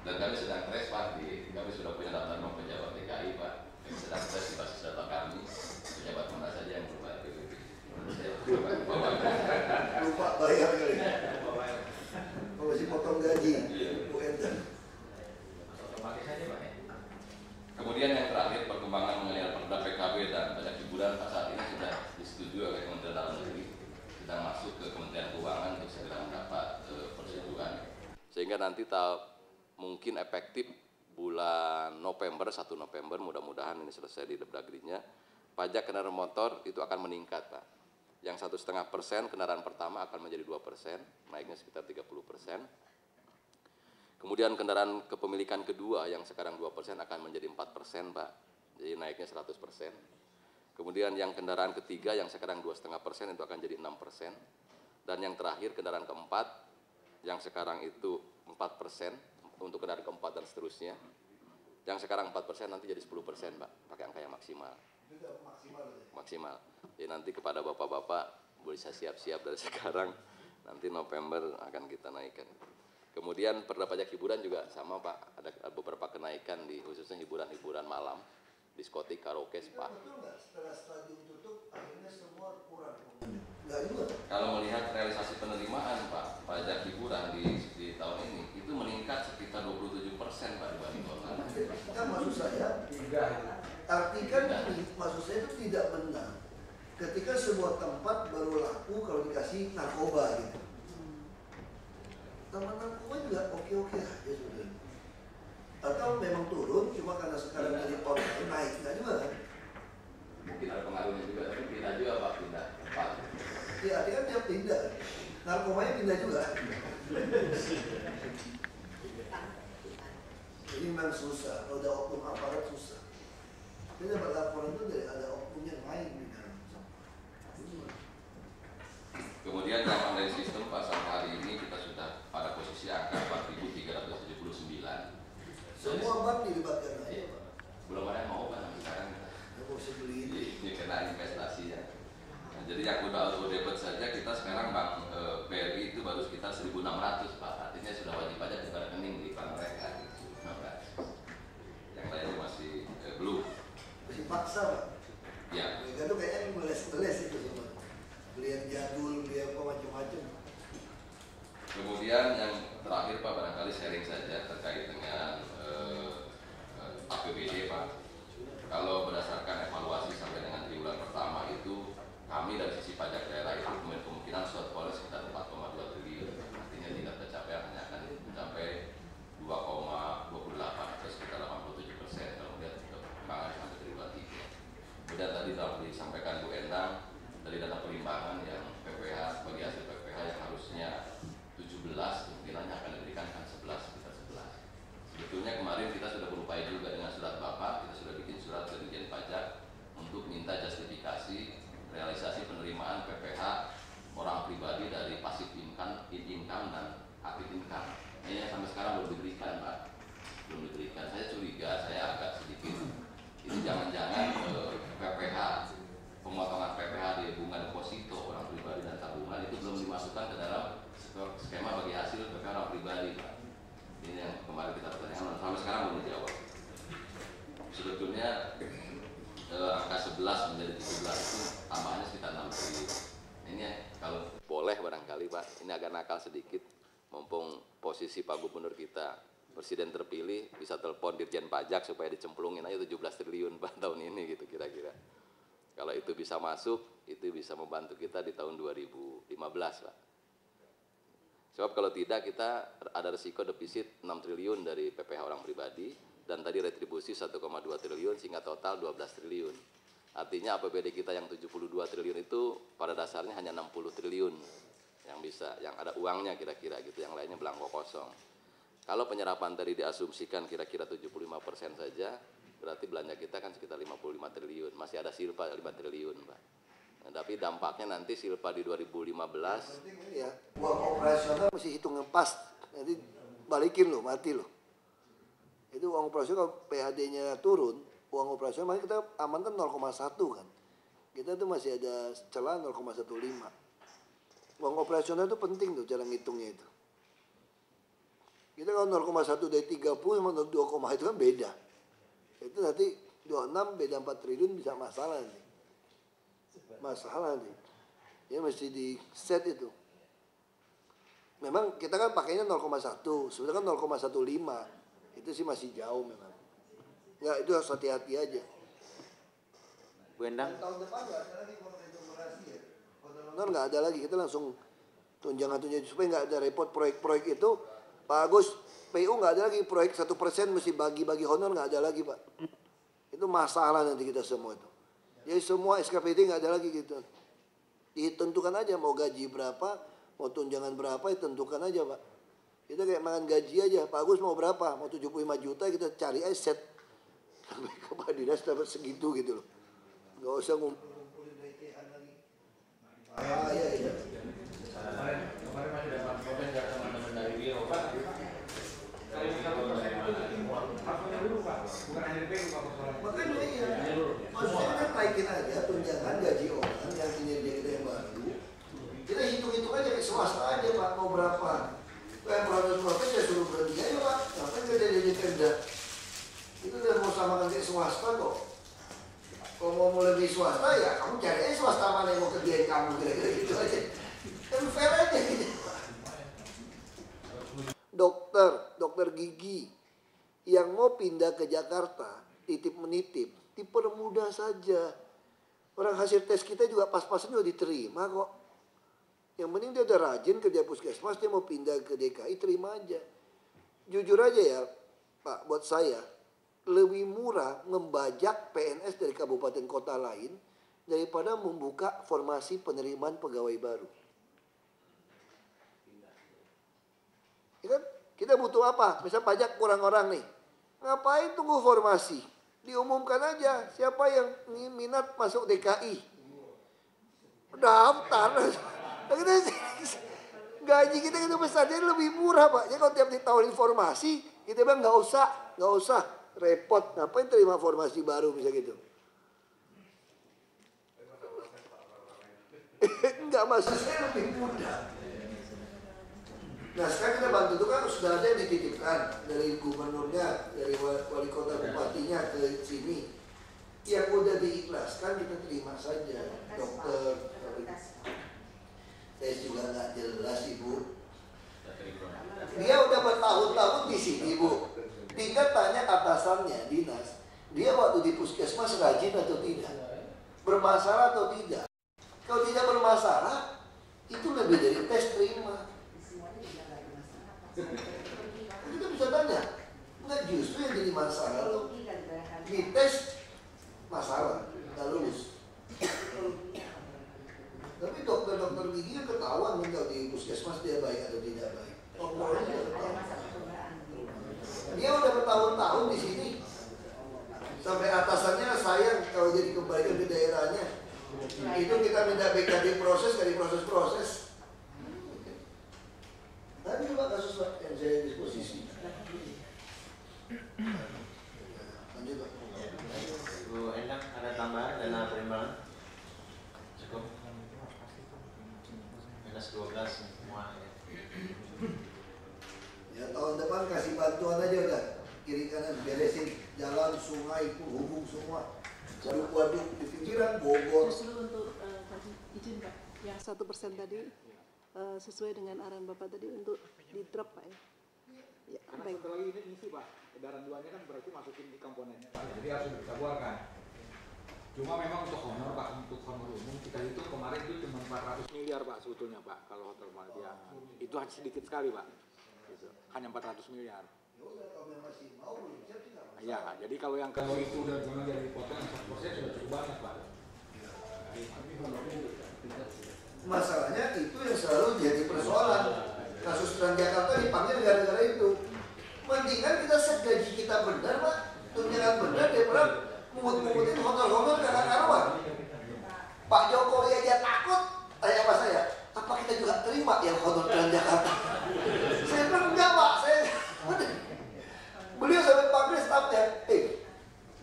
Dan kami sedang tes Pak, kami sudah punya daftar nomor pejabat DKI Pak, kami sedang tes di basis data kami, pejabat mana saja yang belum bayar PBB. Lupa bayar kali. Kalau masih potong gaji, UMR. Kemudian yang terakhir perkembangan mengenai perda PKB dan pajak hiburan saat ini sudah disetujui oleh Kementerian Dalam Negeri, sedang masuk ke Kementerian Keuangan untuk segera mendapat persetujuan. Sehingga nanti mungkin efektif bulan November, 1 November, mudah-mudahan ini selesai di Depdagrinya, pajak kendaraan motor itu akan meningkat Pak. Yang 1,5% kendaraan pertama akan menjadi 2%, naiknya sekitar 30%. Kemudian kendaraan kepemilikan kedua yang sekarang 2% akan menjadi 4% Pak, jadi naiknya 100%. Kemudian yang kendaraan ketiga yang sekarang 2,5% itu akan jadi 6%. Dan yang terakhir kendaraan keempat yang sekarang itu 4% untuk kendaraan keempat dan seterusnya. Yang sekarang 4% nanti jadi 10% Pak, pakai angka yang maksimal. Maksimal. Jadi nanti kepada bapak-bapak bisa siap-siap dari sekarang, nanti November akan kita naikkan. Kemudian perda pajak hiburan juga sama Pak, ada beberapa kenaikan di khususnya hiburan-hiburan malam, diskotik, karaoke, spa. Betul nggak setelah stadium tutup akhirnya semua kurang? Nggak juga. Kalau melihat realisasi penerimaan Pak, pajak hiburan di tahun ini itu meningkat sekitar 27% Pak dibanding tahun lalu. Kan maksud saya, artikan ini maksud saya itu tidak benar. Ketika sebuah tempat baru laku kalau dikasih narkoba gitu. Taman narkoba juga oke-oke aja sudah. Atau memang turun cuma karena sekarang jadi online naik nggak juga kan? Mungkin ada pengaruhnya juga, tapi pindah juga Pak, pindah tempat. Ya artinya dia pindah. Narkobanya pindah juga. Jadi memang susah, kalau ada oknum aparat susah. Jadi dapat laporan itu dari ada oknum yang lain di dalam. Kemudian dampak dari sistem Pak, sampai hari ini kita sudah pada posisi angka 4.379. Semua bank dilibatkan aja Pak. Belum ada yang mau Pak sampai sekarang. Yang mau beli Ini kena investasinya. Nah, jadi yang udah auto debit saja kita sekarang Bank BRI itu baru sekitar 1.600 Pak. Artinya sudah wajib pajak di rekening di bank mereka. 1.600. Yang lainnya masih belum. masih paksa Pak. Ya. Mereka tuh kayaknya ngeles-ngeles itu semua. Beli yang jadul, beli apa macam-macam. Kemudian yang terakhir Pak, barangkali sharing saja terkait dengan APBD Pak. Kalau berdasarkan evaluasi sampai dengan triwulan pertama itu, kami dari sisi pajak daerah itu kemungkinan shortfall sekitar 4,2 triliun. Artinya tidak tercapai, hanya akan mencapai 2,28 atau sekitar 87% kalau melihat perkembangan sampai triwulan 3. Kemudian tadi telah disampaikan Bu Endang dari data perimbangan yang PPH, bagi hasil PPH yang harusnya 17, kemungkinannya akan diberikan kan 11, sekitar 11. Sebetulnya kemarin kita sudah berupaya juga dengan surat Bapak, kita sudah bikin surat ke Dirjen Pajak untuk minta justifikasi realisasi penerimaan PPH posisi Pak Gubernur kita, Presiden terpilih, bisa telepon Dirjen Pajak supaya dicemplungin aja 17 triliun Pak tahun ini gitu kira-kira. Kalau itu bisa masuk, itu bisa membantu kita di tahun 2015 Pak. Sebab kalau tidak kita ada risiko defisit 6 triliun dari PPh orang pribadi dan tadi retribusi 1,2 triliun sehingga total 12 triliun. Artinya APBD kita yang 72 triliun itu pada dasarnya hanya 60 triliun yang bisa, yang ada uangnya kira-kira gitu, yang lainnya belangko kosong. Kalau penyerapan tadi diasumsikan kira-kira 75% saja, berarti belanja kita kan sekitar 55 triliun, masih ada silpa 5 triliun Pak. Nah, tapi dampaknya nanti silpa di 2015 Ya, uang operasional mesti hitungan pas, nanti balikin loh, mati loh. Itu uang operasional kalau PHD-nya turun, uang operasional makanya kita amankan 0,1 kan. Kita tuh masih ada celah 0,15. Uang operasional itu penting tuh cara ngitungnya itu. Kita kalau 0,1 dari 30 sama 2, itu kan beda. Itu nanti 26 beda 4 triliun bisa masalah nih. Masalah nih. Ya mesti di set itu. Memang kita kan pakainya 0,1, sebenarnya kan 0,15. Itu sih masih jauh memang. Ya itu harus hati-hati aja. Bu Endang. Tahun depan nggak ada lagi konfigurasi ya. Benar nggak ada lagi, kita langsung tunjangan-tunjangan supaya nggak ada repot proyek-proyek itu. Pak Agus, PU nggak ada lagi proyek 1% mesti bagi-bagi honor nggak ada lagi Pak. Itu masalah nanti kita semua itu. Jadi semua SKPD nggak ada lagi gitu. Ditentukan aja mau gaji berapa, mau tunjangan berapa, ditentukan aja Pak. Kita kayak makan gaji aja. Pak Agus mau berapa? Mau 75 juta kita cari aja set. Sampai ke Pak Dinas dapat segitu gitu loh. Nggak usah ngumpulin DT-an lagi. Iya. Kemarin masih dapat protes dari teman-teman dari Biro Pak. Harusnya dulu Pak, bukan hanya di PU Pak persoalannya. Makanya iya. Maksudnya kita naikin aja tunjangan gaji orang yang kinerja kita yang baru. Kita hitung-hitung aja ke swasta aja Pak mau berapa. Kayak protes ya suruh berhenti aja Pak. Ngapain kita jadi kerja? Itu udah mau samakan kayak swasta kok. Kalau mau lebih swasta ya kamu cari aja swasta mana yang mau kerjain kamu kira-kira gitu aja. Kan fair aja gitu. Dokter gigi yang mau pindah ke Jakarta, titip menitip, dipermudah saja. Orang hasil tes kita juga pas-pasan juga diterima kok. Yang penting dia udah rajin kerja puskesmas, dia mau pindah ke DKI, terima aja. Jujur aja ya Pak, buat saya, lebih murah membajak PNS dari kabupaten kota lain daripada membuka formasi penerimaan pegawai baru. Ya kan? Kita butuh apa? Misal pajak kurang orang nih. Ngapain tunggu formasi? Diumumkan aja siapa yang minat masuk DKI. Daftar. Gaji kita itu besar, jadi lebih murah Pak. Jadi kalau tiap ditawarin informasi, kita bilang nggak usah, repot. Ngapain terima formasi baru bisa gitu? Enggak, maksudnya lebih mudah. Nah sekarang kita bantu itu kan sudah ada yang dititipkan dari gubernurnya, dari wali kota bupatinya ke sini. Yang udah diikhlaskan kita terima saja, dokter. Saya juga nggak jelas Ibu. Dia udah bertahun-tahun di sini Bu. Tinggal tanya atasannya dinas. Dia waktu di puskesmas rajin atau tidak, bermasalah atau tidak. Kalau tidak bermasalah, itu lebih dari tes terima. Kita bisa tanya, enggak justru yang jadi masalah lo di tes masalah, nggak lulus. Tapi dokter gigi kan ketahuan kalau di puskesmas dia baik atau tidak baik. Dia udah bertahun-tahun di sini. Sampai atasannya sayang kalau jadi kembalikan ke daerahnya. Itu kita minta BKD proses dari proses. Tadi juga kasus yang saya disposisi. Lanjut Pak. Bu Endang, ada tambahan dana perimbangan? Cukup? Minus 12 semua ya. Ya tahun depan kasih bantuan aja udah. Kiri kanan beresin jalan, sungai, penghubung semua. Waduk di pinggiran Bogor. Justru untuk izin Pak, yang 1% tadi sesuai dengan arahan Bapak tadi untuk di drop Pak ya. sebentar lagi ini isi Pak. Edaran 2-nya kan berarti masukin di komponennya. Jadi harus kita keluarkan. Cuma memang untuk honor Pak, untuk honor umum kita itu kemarin itu cuma 400 miliar Pak sebetulnya Pak kalau hotel Maldia. Itu hanya sedikit sekali Pak. Gitu. Hanya 400 miliar. Ya, jadi kalau itu udah memang jadi potong 1% sudah cukup banyak Pak. Masalahnya itu yang selalu jadi persoalan. Kasus Transjakarta dipanggil gara-gara itu. Mendingan kita set gaji kita benar Pak, tunjangan benar daripada mungut-mungutin honor-honor kakak karuan. Pak Jokowi aja takut tanya sama saya, apa kita juga terima yang honor Transjakarta? Saya bilang enggak Pak, beliau sampai panggil stafnya,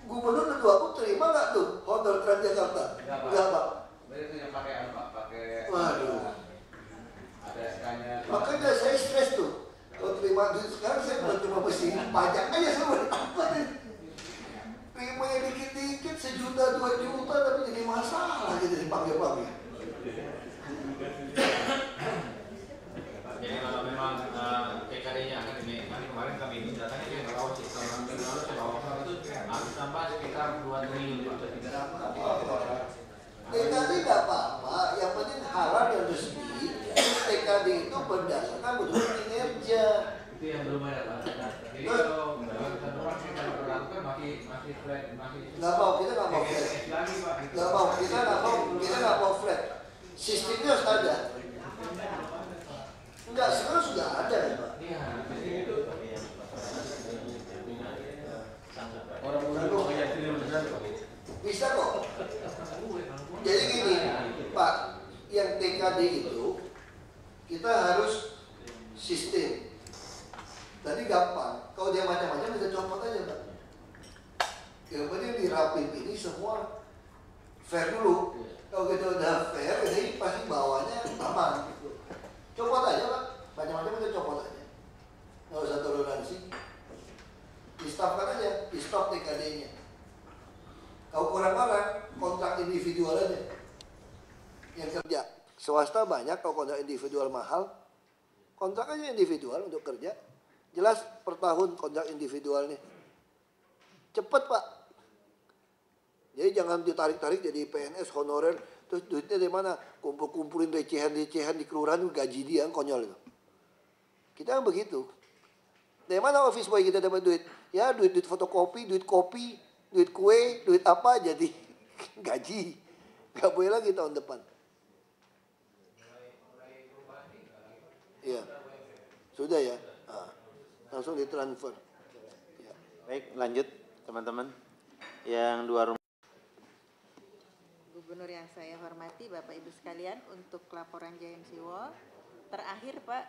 gubernur dan aku terima nggak tuh honor Transjakarta? Enggak Pak. Itu yang pakai apa Pak? Pakai. Waduh. Ada SK-nya. Makanya saya stres tuh. Kalau terima duit sekarang saya bukan cuma mesti pajak aja saya buat apa nih? Terima yang dikit-dikit 1 juta 2 juta tapi jadi masalah gitu dipanggil-panggil. Jadi kalau memang TKD-nya akan dinaikkan, kemarin kami ini datanya dia nggak tahu sih, kalau minggu lalu saya bawa itu harus tambah sekitar 2 triliun Pak. TKD nggak apa-apa, yang penting halal dan resmi. TKD itu berdasarkan betul kinerja. Itu yang belum ada Pak. Jadi kalau kita berapa kita berlakukan masih flat, masih. Nggak mau, kita nggak mau flat. Lagi Pak. Nggak mau, kita nggak mau flat. Sistemnya harus ada. Enggak, sekarang sudah ada ya Pak. Iya, itu. Orang-orang itu kayak triliun benar Pak. Bisa kok. Jadi gini, Pak, yang TKD itu kita harus sistem. Tadi gampang. Kalau dia macam-macam kita copot aja, Pak. Yang penting dirapin ini semua fair dulu. Kalau kita udah fair, jadi pasti bawahnya aman. Copot aja, Pak. Macam-macam kita copot aja. Nggak usah toleransi. Di-stopkan aja, di-stop TKD-nya. Kalau orang-orang kontrak individual aja yang kerja. Swasta banyak, kalau kontrak individual mahal, kontrak aja individual untuk kerja. Jelas per tahun kontrak individualnya. Cepet Pak. Jadi jangan ditarik-tarik jadi PNS honorer, terus duitnya dari mana? Kumpul-kumpulin recehan-recehan di kelurahan, gaji dia, konyol itu. Kita kan begitu. Dari mana office boy kita dapat duit? Ya duit fotokopi, duit kopi, duit kue, duit apa jadi gaji. Gak boleh lagi tahun depan. Iya. Sudah ya. Langsung ditransfer. Ya. Baik, lanjut teman-teman. Yang 2 rumah. Gubernur yang saya hormati, Bapak Ibu sekalian, untuk laporan JMC Wall. Terakhir Pak,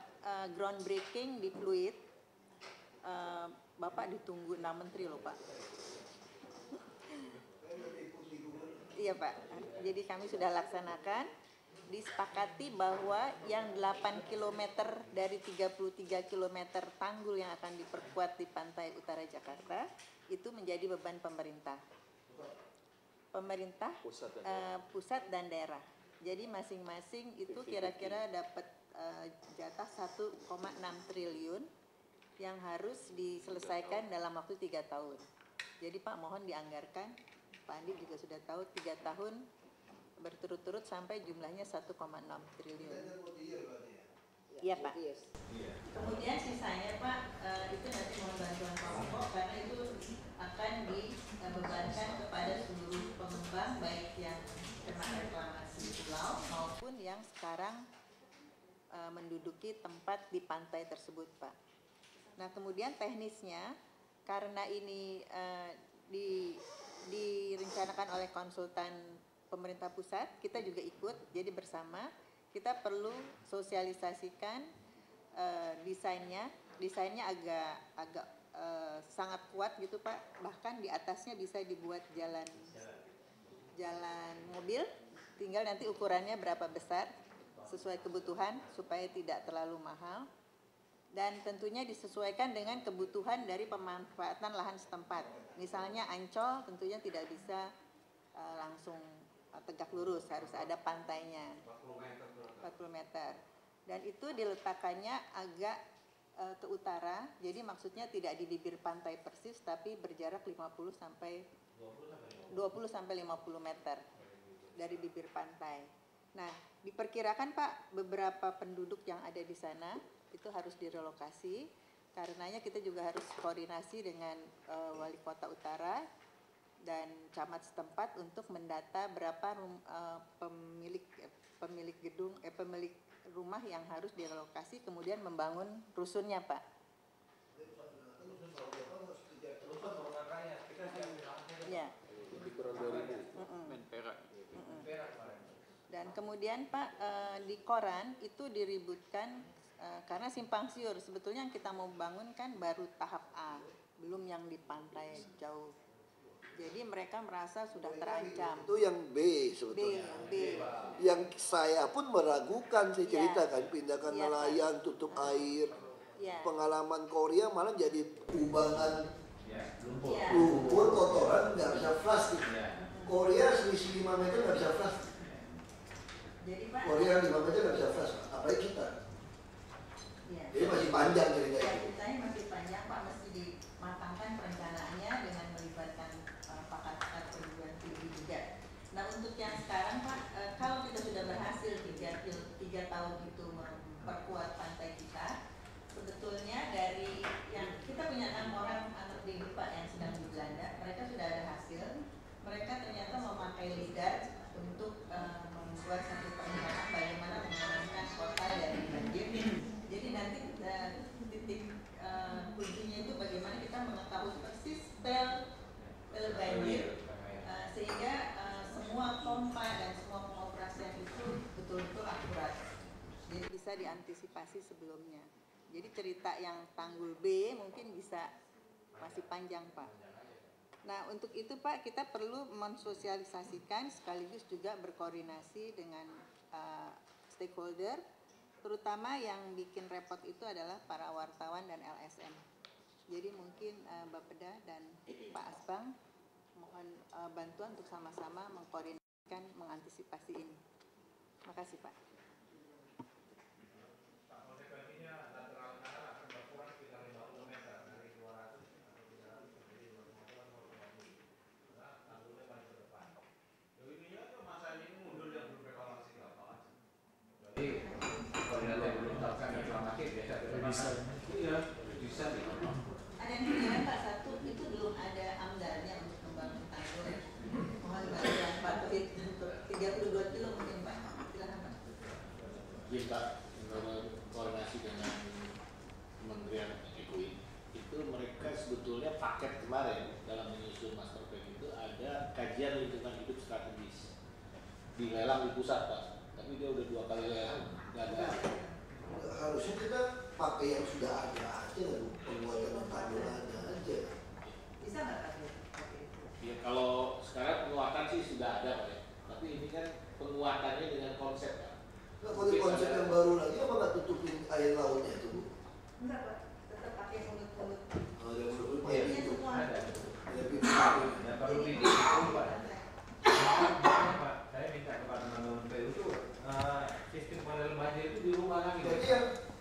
groundbreaking di Pluit, Bapak ditunggu 6 menteri loh Pak. Iya Pak, jadi kami sudah laksanakan, disepakati bahwa yang 8 km dari 33 km tanggul yang akan diperkuat di pantai utara Jakarta, itu menjadi beban pemerintah. Pemerintah, pusat dan daerah. Jadi masing-masing itu kira-kira dapat jatah 1,6 triliun yang harus diselesaikan dalam waktu 3 tahun. Jadi Pak mohon dianggarkan, Pak Andi juga sudah tahu 3 tahun berturut-turut sampai jumlahnya 1,6 triliun. Iya Pak. Kemudian sisanya Pak, itu nanti mohon bantuan Pak Moko karena itu akan dibebankan kepada seluruh pengembang baik yang kena reklamasi pulau maupun yang sekarang menduduki tempat di pantai tersebut Pak. Nah kemudian teknisnya karena ini direncanakan oleh konsultan pemerintah pusat, kita juga ikut, jadi bersama kita perlu sosialisasikan desainnya agak sangat kuat gitu Pak, bahkan di atasnya bisa dibuat jalan mobil, tinggal nanti ukurannya berapa besar sesuai kebutuhan supaya tidak terlalu mahal. Dan tentunya disesuaikan dengan kebutuhan dari pemanfaatan lahan setempat. Misalnya Ancol tentunya tidak bisa langsung tegak lurus, harus ada pantainya 40 meter. Dan itu diletakkannya agak ke utara. Jadi maksudnya tidak di bibir pantai persis, tapi berjarak 20 sampai 50 meter dari bibir pantai. Nah, diperkirakan Pak, beberapa penduduk yang ada di sana itu harus direlokasi. Karenanya kita juga harus koordinasi dengan Wali Kota Utara dan camat setempat untuk mendata berapa pemilik rumah yang harus direlokasi, kemudian membangun rusunnya, Pak. Ya. Dan kemudian Pak, di koran itu diributkan karena simpang siur. Sebetulnya yang kita mau bangun kan baru tahap A, belum yang di pantai jauh. Jadi mereka merasa sudah terancam. Itu yang B sebetulnya. B. Yang saya pun meragukan, saya ceritakan pindahkan nelayan, tutup air. Pengalaman Korea malah jadi kubangan lumpur, kotoran, nggak bisa flush. Korea selisih 5 meter nggak bisa flush. Korea 5 meter nggak bisa flush, apalagi kita. Jadi masih panjang cerita itu. Ceritanya masih panjang Pak, mesti dimatangkan perencanaannya dengan melibatkan pakar-pakar perguruan tinggi juga. Nah untuk yang sekarang Pak, kalau kita sudah berhasil 3 tahun itu memperkuat pantai kita, sebetulnya dari yang kita punya 6 orang anak didik Pak yang sedang di Belanda, mereka sudah ada hasil. Mereka ternyata memakai LIDAR untuk membuat satu perencanaan bagaimana mengamankan kota dari banjir. Jadi nanti titik kuncinya itu bagaimana kita mengetahui persis pel banjir sehingga semua pompa dan semua pengoperasian itu betul-betul akurat. Jadi bisa diantisipasi sebelumnya. Jadi cerita yang tanggul B mungkin bisa masih panjang Pak. Nah untuk itu Pak kita perlu mensosialisasikan sekaligus juga berkoordinasi dengan stakeholder. Terutama yang bikin repot itu adalah para wartawan dan LSM. Jadi mungkin Bapeda dan Pak Asbang mohon bantuan untuk sama-sama mengkoordinasikan, mengantisipasi ini. Terima kasih Pak. Konsekuensinya lateral kanan akan berkurang sekitar 50 meter dari 200 atau 300 menjadi 250. Nah, tanggulnya paling ke depan. Jadi ini aja masa ini mundur yang belum reklamasi ke lapangan. Jadi koordinasi yang belum melakukan reklamasi biasa bisa. Iya, bisa. Ada yang bilang Pak, satu itu belum ada amdalnya untuk membangun tanggul. Mohon bantuan Pak untuk 32 kilo mungkin Pak. Silakan Pak. Iya Pak, koordinasi dengan Kementerian EKUI itu mereka sebetulnya paket kemarin dalam menyusun master plan itu ada kajian lingkungan hidup strategis dilelang di pusat Pak, tapi dia udah 2 kali lelang gagal. Harusnya kita pakai yang sudah ada aja, penguatan tanggul ada aja. Bisa nggak Pak? Ya kalau sekarang penguatan sih sudah ada Pak ya, tapi ini kan penguatannya dengan konsep Pak. Nah, kalau konsep yang baru lagi apa nggak tutupin air lautnya itu Bu? Enggak Pak, tetap pakai mulut-mulut. Ada mulut-mulut Iya, itu. semua. Ada pintu. Dan perlu dihitung Pak. Pak, saya minta kepada teman-teman PU itu sistem panel banjir itu dirubah lagi. Jadi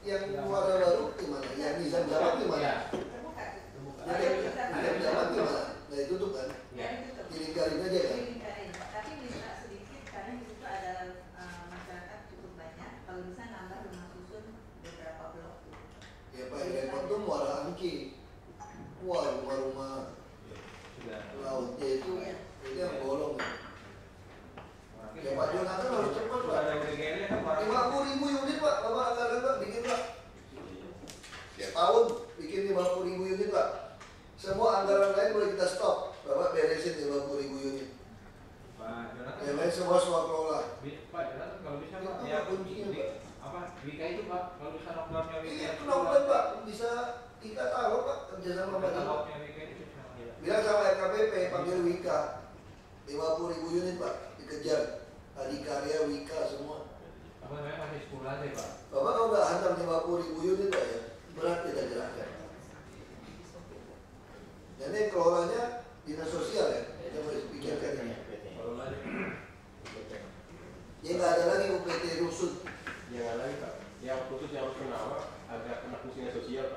yang muara baru gimana? Yang Nizam Zaman gimana? Terbuka. Nizam Zaman gimana? Nah itu tuh kan. Kiring-kiring aja kan. Tapi bisa sedikit karena di situ ada masyarakat cukup banyak. Kalau bisa nambah rumah susun beberapa blok. Ya Pak, repot tuh muara Angki. Wah, rumah-rumah lautnya itu yang bolong. Ya Pak Jonathan harus cepat Pak. 50.000 unit Pak, Bapak anggaran Pak, bikin Pak. Setahun bikin 50.000 unit Pak. Semua anggaran lain boleh kita stop. Bapak beresin 50.000 unit. Pak Jonathan. Yang lain semua kelola. Pak Jonathan kalau bisa Pak, Ya, kuncinya, Pak. apa Wika itu Pak, kalau bisa knockdownnya Wika. Iya, itu noken Pak, bisa kita tahu Pak kerjasama Pak. Knockdownnya Wika itu susah. Bilang sama RKPP panggil Wika 50.000 unit Pak, dikejar. Adikarya, Wika semua. Apa namanya masih 10 aja Pak. Bapak kalau nggak hantam 50.000 unit Pak ya, berat kita gerakkan. Dan ini kelolanya dinas sosial ya, kita boleh pikirkan ini. Ya nggak ada lagi UPT rusun. Jangan lagi Pak, yang khusus yang harus kena agak kena fungsinya sosial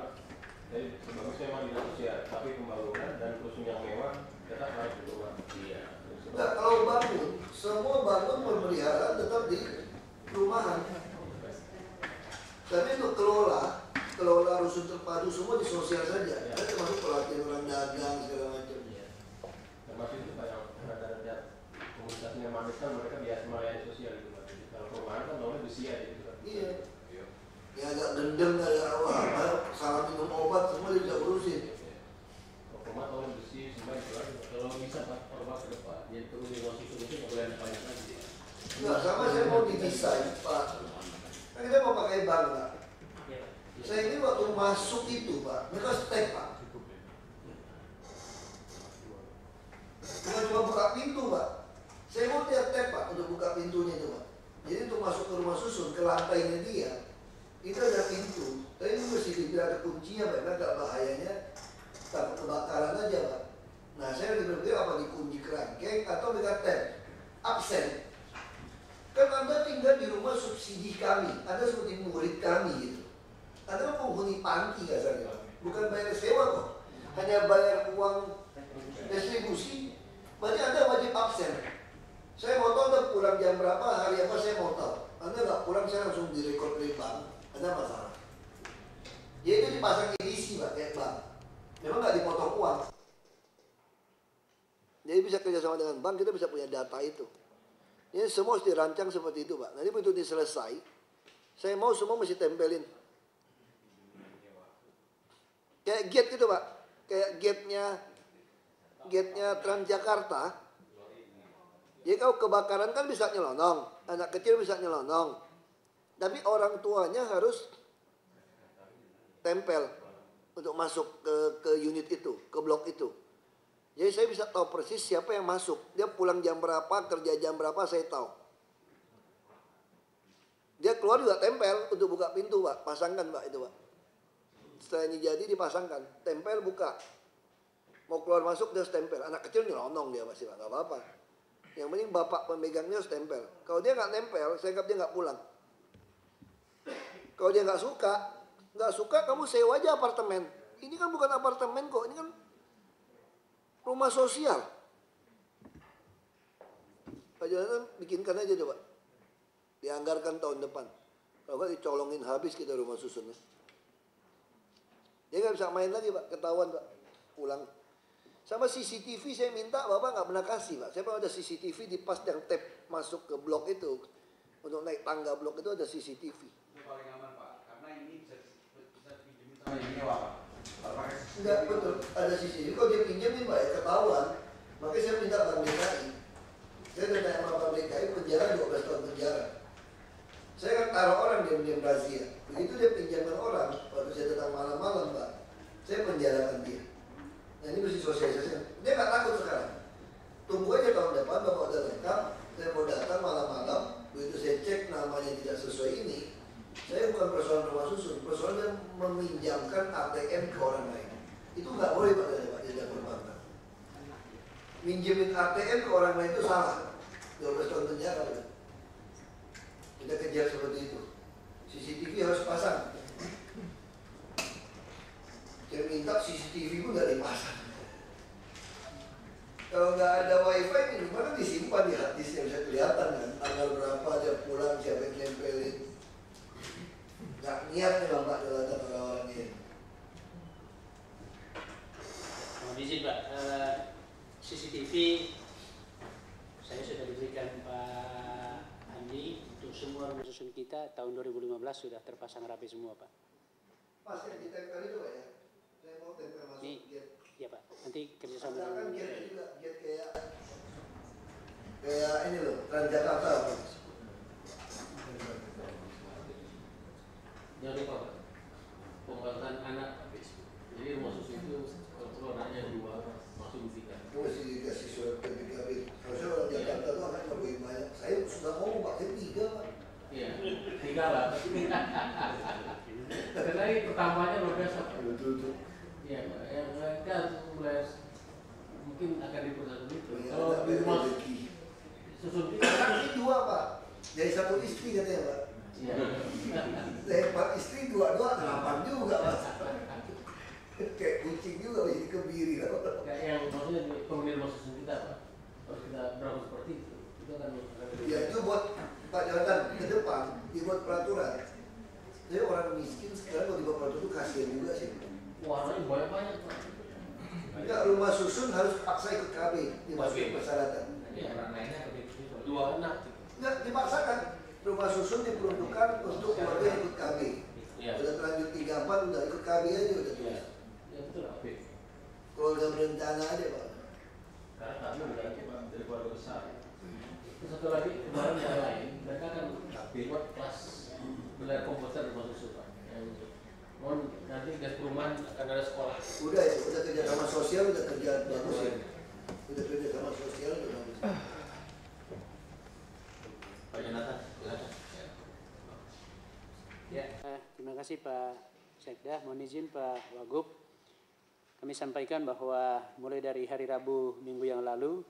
Jadi sebagusnya memang dihapus ya, tapi pembangunan dan rusun yang mewah tetap harus diubah. Iya. Nah, kalau bangun, semua bangun pemeliharaan tetap di perumahan. Tapi untuk kelola rusun terpadu semua di sosial saja. Kan termasuk pelatihan orang dagang segala macam. Termasuk itu Pak yang rada-rada komunikasinya manis kan mereka biasa melayani sosial gitu Pak. Kalau perumahan kan normalnya besi aja gitu Pak. Iya. Ya agak gendeng, agak salah minum obat semua dia bisa urusin. Kalau perumahan normalnya besi semua itu aja. Kalau bisa Pak perumahan ke depan, jadi perlu di ruang susun itu nggak boleh ada banyak lagi. Enggak, sama saya mau didesain Pak. Kan kita mau pakai bank Pak. Saya ini waktu masuk itu Pak, mereka step Pak. Bukan cuma buka pintu Pak. Saya mau lihat tab Pak untuk buka pintunya itu Pak. Jadi untuk masuk ke rumah susun, ke lantainya dia, itu ada pintu. Tapi ini mesti tidak ada kuncinya Pak, karena agak bahayanya takut kebakaran aja Pak. Nah saya lagi berpikir apa dikunci kerangkeng atau dengan tab absen. Kan Anda tinggal di rumah subsidi kami, Anda seperti murid kami gitu. Anda penghuni panti kasarnya, bukan bayar sewa kok, hanya bayar uang distribusi. Berarti Anda wajib absen. Saya mau tahu Anda pulang jam berapa, hari apa saya mau tahu. Anda nggak pulang, saya langsung direkod dari bank. Anda masalah. Jadi itu dipasang edisi Pak, kayak bank. Memang nggak dipotong uang. Jadi bisa kerjasama dengan bank, kita bisa punya data itu. Ini semua harus dirancang seperti itu Pak. Nanti begitu diselesai, saya mau semua mesti tempelin. Kayak gate gitu Pak. Kayak gate-nya Transjakarta. Jadi kalau kebakaran kan bisa nyelonong, anak kecil bisa nyelonong. Tapi orang tuanya harus tempel untuk masuk ke unit itu, ke blok itu. Jadi saya bisa tahu persis siapa yang masuk. Dia pulang jam berapa, kerja jam berapa, saya tahu. Dia keluar juga tempel untuk buka pintu Pak. Pasangkan Pak itu Pak. Setelah ini jadi dipasangkan, tempel buka. Mau keluar masuk dia harus tempel. Anak kecil nyelonong dia pasti Pak, nggak apa-apa. Yang penting bapak pemegangnya harus tempel. Kalau dia nggak nempel, saya anggap dia nggak pulang. Kalau dia nggak suka kamu sewa aja apartemen. Ini kan bukan apartemen kok, ini kan rumah sosial. Pak Jonathan bikinkan aja coba. Dianggarkan tahun depan. Kalau nggak dicolongin habis kita rumah susunnya. Dia nggak bisa main lagi Pak, ketahuan Pak, pulang. Sama CCTV saya minta, Bapak nggak pernah kasih Pak. Saya pernah ada CCTV di pas yang tap masuk ke blok itu. Untuk naik tangga blok itu ada CCTV. Ini paling aman Pak, karena ini bisa dipinjemin sama yang nyewa Pak. Enggak, betul, ada CCTV. Kalau dia pinjemin Pak ya ketahuan. Makanya saya minta Bank DKI. Saya udah naik sama Bank DKI penjara 12 tahun penjara. Saya kan taruh orang diam-diam razia. Begitu dia pinjaman orang, waktu saya datang malam-malam Pak, saya penjarakan dia. Nah ini mesti sosialisasi. Dia nggak takut sekarang. Tunggu aja tahun depan, Bapak udah lengkap. Saya mau datang malam-malam. Begitu saya cek namanya tidak sesuai ini, saya bukan persoalan rumah susun, persoalan yang meminjamkan ATM ke orang lain. Itu nggak boleh Pak jajak perbankan. Minjemin ATM ke orang lain itu salah. 12 tahun penjara. Kita kejar seperti itu. CCTV harus pasang. Saya minta CCTV pun nggak dipasang. Kalau nggak ada wifi, gimana disimpan di hard disk yang bisa kelihatan kan? Tanggal berapa dia pulang, siapa yang nempelin. Nggak niat memang Pak Jonathan orang-orang ini. Mohon izin Pak, CCTV saya sudah diberikan Pak Andi untuk semua rumah susun kita tahun 2015 sudah terpasang rapi semua Pak. Pas yang ditempel itu Pak ya? Saya mau tempel masuk Ini, gate. ya Pak, nanti kerjasama Asalkan dengan gate juga, gate kayak ini loh, Transjakarta Pak. jangan lupa Pak, pembangunan anak habis. Jadi rumah susun itu kalau anaknya 2 langsung diberikan. Itu mesti dikasih surat PPKB. Harusnya orang Jakarta tuh anaknya lebih banyak. Saya sudah ngomong Pak, saya 3 Pak. Iya, 3 Pak. Karena ini pertamanya luar biasa Pak. Betul. Iya Pak, yang mereka mulai mungkin akan diperlukan itu. Banyak Kalau anak di rumah rezeki. susun kita Kaki 2 Pak. Jadi 1 istri katanya Pak. iya. Dari 4 istri 2 8 juga Pak. Kayak kucing juga jadi kebiri lah. Ya, yang maksudnya penghuni rumah susun kita Pak, harus kita berlaku seperti itu. Itu kan Ya itu buat Pak Jonathan ke depan dibuat peraturan. Jadi orang miskin sekarang kalau dibuat peraturan itu kasihan juga sih. warnanya banyak Pak. Enggak, rumah susun harus paksa ikut KB dimasukin persyaratan. Iya, Orang lainnya begitu. 2 anak. Enggak, dipaksakan. Rumah susun diperuntukkan untuk keluarga yang ikut KB. Iya. Udah terlanjur 34 udah ikut KB aja udah tulis. Ya betul Pak. Keluarga berencana aja Pak. Karena kami bukan cuma dari keluarga besar. Terus satu lagi kemarin yang lain, mereka kan buat kelas belajar komputer rumah susun Pak. Yang mohon nanti gas perumahan akan ada sekolah. Udah ya, udah kerja sama sosial, udah kerja bagus ya. Udah kerja sama sosial udah bagus. Pak Jonathan, silakan. Ya, terima kasih Pak Sekda. Mohon izin Pak Wagub. Kami sampaikan bahwa mulai dari hari Rabu minggu yang lalu,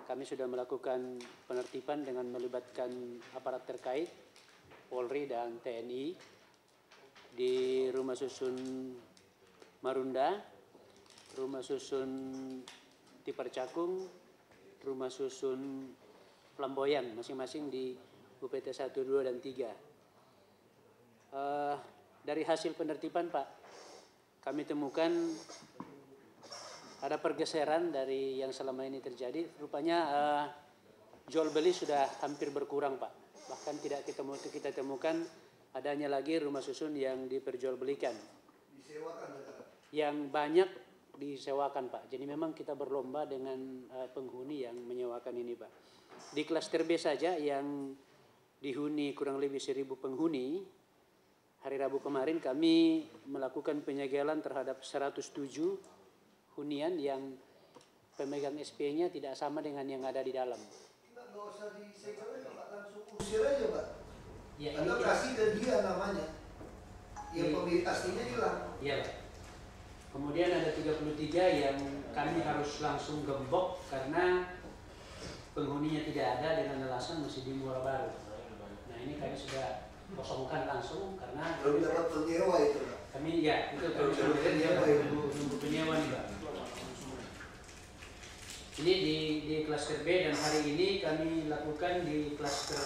kami sudah melakukan penertiban dengan melibatkan aparat terkait, Polri dan TNI, di rumah susun Marunda, rumah susun Tipercakung, rumah susun Flamboyan, masing-masing di UPT 1, 2, dan 3. Dari hasil penertiban Pak, kami temukan ada pergeseran dari yang selama ini terjadi. Rupanya jual beli sudah hampir berkurang Pak. Bahkan tidak kita temukan adanya lagi rumah susun yang diperjualbelikan. Disewakan ya. Yang banyak disewakan Pak. Jadi memang kita berlomba dengan penghuni yang menyewakan ini Pak. Di klaster B saja yang dihuni kurang lebih 1.000 penghuni, hari Rabu kemarin kami melakukan penyegelan terhadap 107 hunian yang pemegang SP-nya tidak sama dengan yang ada di dalam. Nggak usah disegel aja Pak, langsung usir aja Pak. Ya, Anda kasih ke dia namanya. Yang pemilik aslinya hilang. Iya Pak. Kemudian ada 33 yang kami harus langsung gembok karena penghuninya tidak ada dengan alasan masih di Muara Baru. Nah ini kami sudah kosongkan langsung karena Belum dapat penyewa itu Pak. kami ya itu kami Belum sudah penyewa itu. nunggu penyewa nih Pak. Ini di klaster B dan hari ini kami lakukan di klaster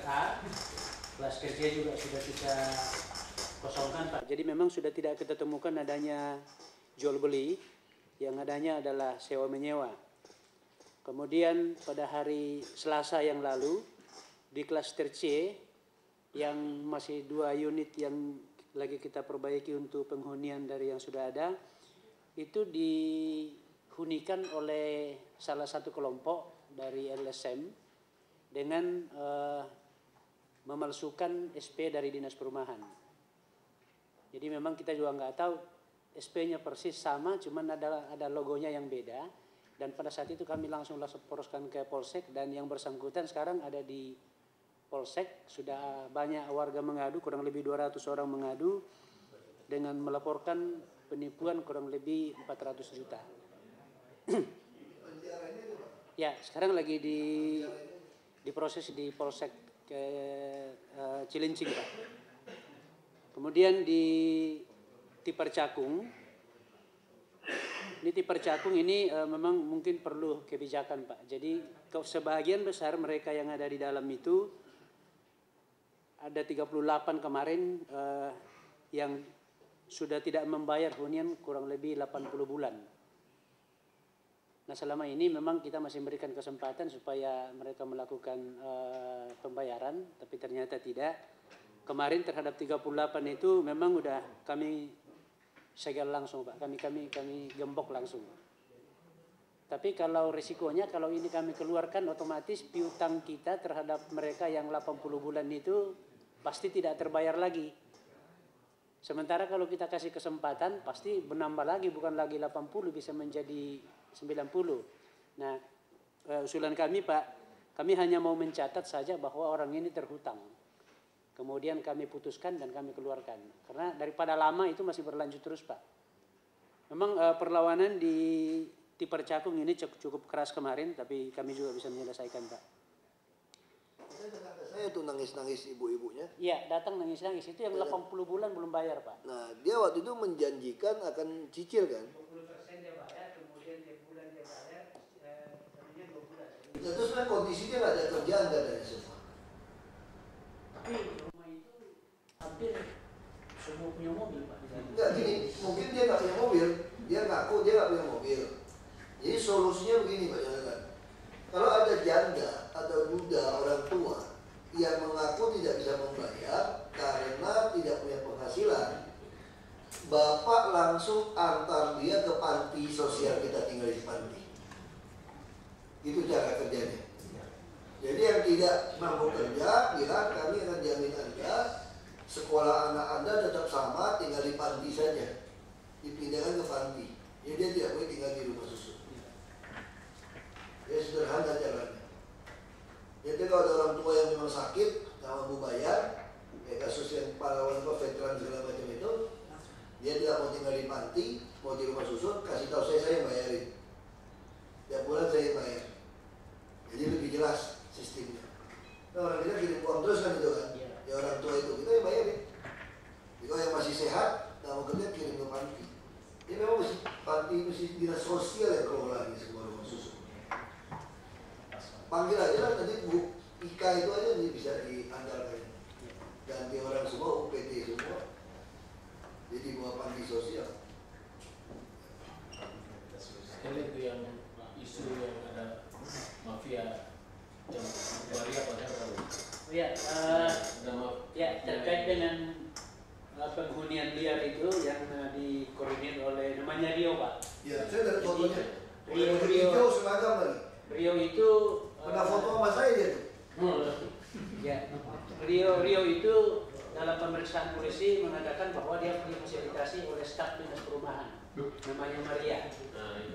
A, klaster C juga sudah kita kosongkan Pak. Jadi memang sudah tidak kita temukan adanya jual beli, yang adanya adalah sewa menyewa. Kemudian pada hari Selasa yang lalu di klaster C yang masih 2 unit yang lagi kita perbaiki untuk penghunian dari yang sudah ada, itu dihunikan oleh salah satu kelompok dari LSM dengan memalsukan SP dari Dinas Perumahan. Jadi memang kita juga nggak tahu SP-nya persis sama, cuman ada logonya yang beda. Dan pada saat itu kami langsung laporkan ke Polsek dan yang bersangkutan sekarang ada di Polsek. Sudah banyak warga mengadu, kurang lebih 200 orang mengadu dengan melaporkan penipuan kurang lebih 400 juta. Ya, sekarang lagi diproses di Polsek Cilincing Pak. Kemudian di Tipercakung, ini Tipercakung ini memang mungkin perlu kebijakan Pak. Jadi sebagian besar mereka yang ada di dalam itu ada 38 kemarin yang sudah tidak membayar hunian kurang lebih 80 bulan. Nah selama ini memang kita masih memberikan kesempatan supaya mereka melakukan pembayaran, tapi ternyata tidak. Kemarin terhadap 38 itu memang udah kami segel langsung Pak, kami gembok langsung. Tapi kalau risikonya kalau ini kami keluarkan otomatis piutang kita terhadap mereka yang 80 bulan itu pasti tidak terbayar lagi. Sementara kalau kita kasih kesempatan pasti menambah lagi, bukan lagi 80 bisa menjadi 90. Nah usulan kami Pak, kami hanya mau mencatat saja bahwa orang ini terhutang. Kemudian kami putuskan dan kami keluarkan. Karena daripada lama itu masih berlanjut terus Pak. Memang perlawanan di Tipercakung ini cukup keras kemarin, tapi kami juga bisa menyelesaikan Pak. saya tuh nangis-nangis ibu-ibunya. Iya, datang nangis-nangis. Itu yang 80 bulan belum bayar, Pak. Nah, dia waktu itu menjanjikan akan cicil kan. 20% dia bayar, kemudian dia bayar, namanya 2 bulan. Nah, terus kan kondisinya nggak ada kerjaan katanya semua. Tapi rumah itu hampir semua punya mobil, Pak. Enggak gini, mungkin dia nggak punya mobil, dia ngaku dia nggak punya mobil. Jadi solusinya begini Pak Jonathan. Kalau ada janda atau duda orang tua yang mengaku tidak bisa membayar karena tidak punya penghasilan, Bapak langsung antar dia ke panti sosial kita tinggal di panti. Itu cara kerjanya. Jadi yang tidak mampu kerja, bilang kami akan jamin Anda sekolah anak Anda tetap sama, tinggal di panti saja, dipindahkan ke panti. Jadi dia tidak boleh tinggal di rumah susun. Ya sederhana caranya. Jadi kalau ada orang tua yang memang sakit, nggak mampu bayar, kayak kasus yang pahlawan veteran segala macam itu, dia tidak mau tinggal di panti, mau di rumah susun, kasih tahu saya yang bayarin. Tiap bulan saya bayar. Jadi lebih jelas sistemnya. Nah, orang kita kirim uang terus kan itu kan, ya orang tua itu kita yang bayarin. Jadi kalau yang masih sehat, nggak mau kerja kirim ke panti. Ini memang panti mesti dinas sosial yang kelola ini semua rumah susun. Panggil aja lah nanti Bu Ika itu aja nih bisa diandalkan. Ganti orang semua UPT semua. Jadi bawa panti sosial. Sekali itu yang isu yang ada mafia yang waria pada Oh ya, ya terkait dengan penghunian liar itu yang dikoordinir oleh namanya Rio, Pak. Ya, saya dari fotonya. Rio Hijau seragam lagi. Rio itu pernah foto sama saya dia tuh. Ya, Rio itu dalam pemeriksaan polisi mengatakan bahwa dia difasilitasi oleh staf dinas perumahan, namanya Maria.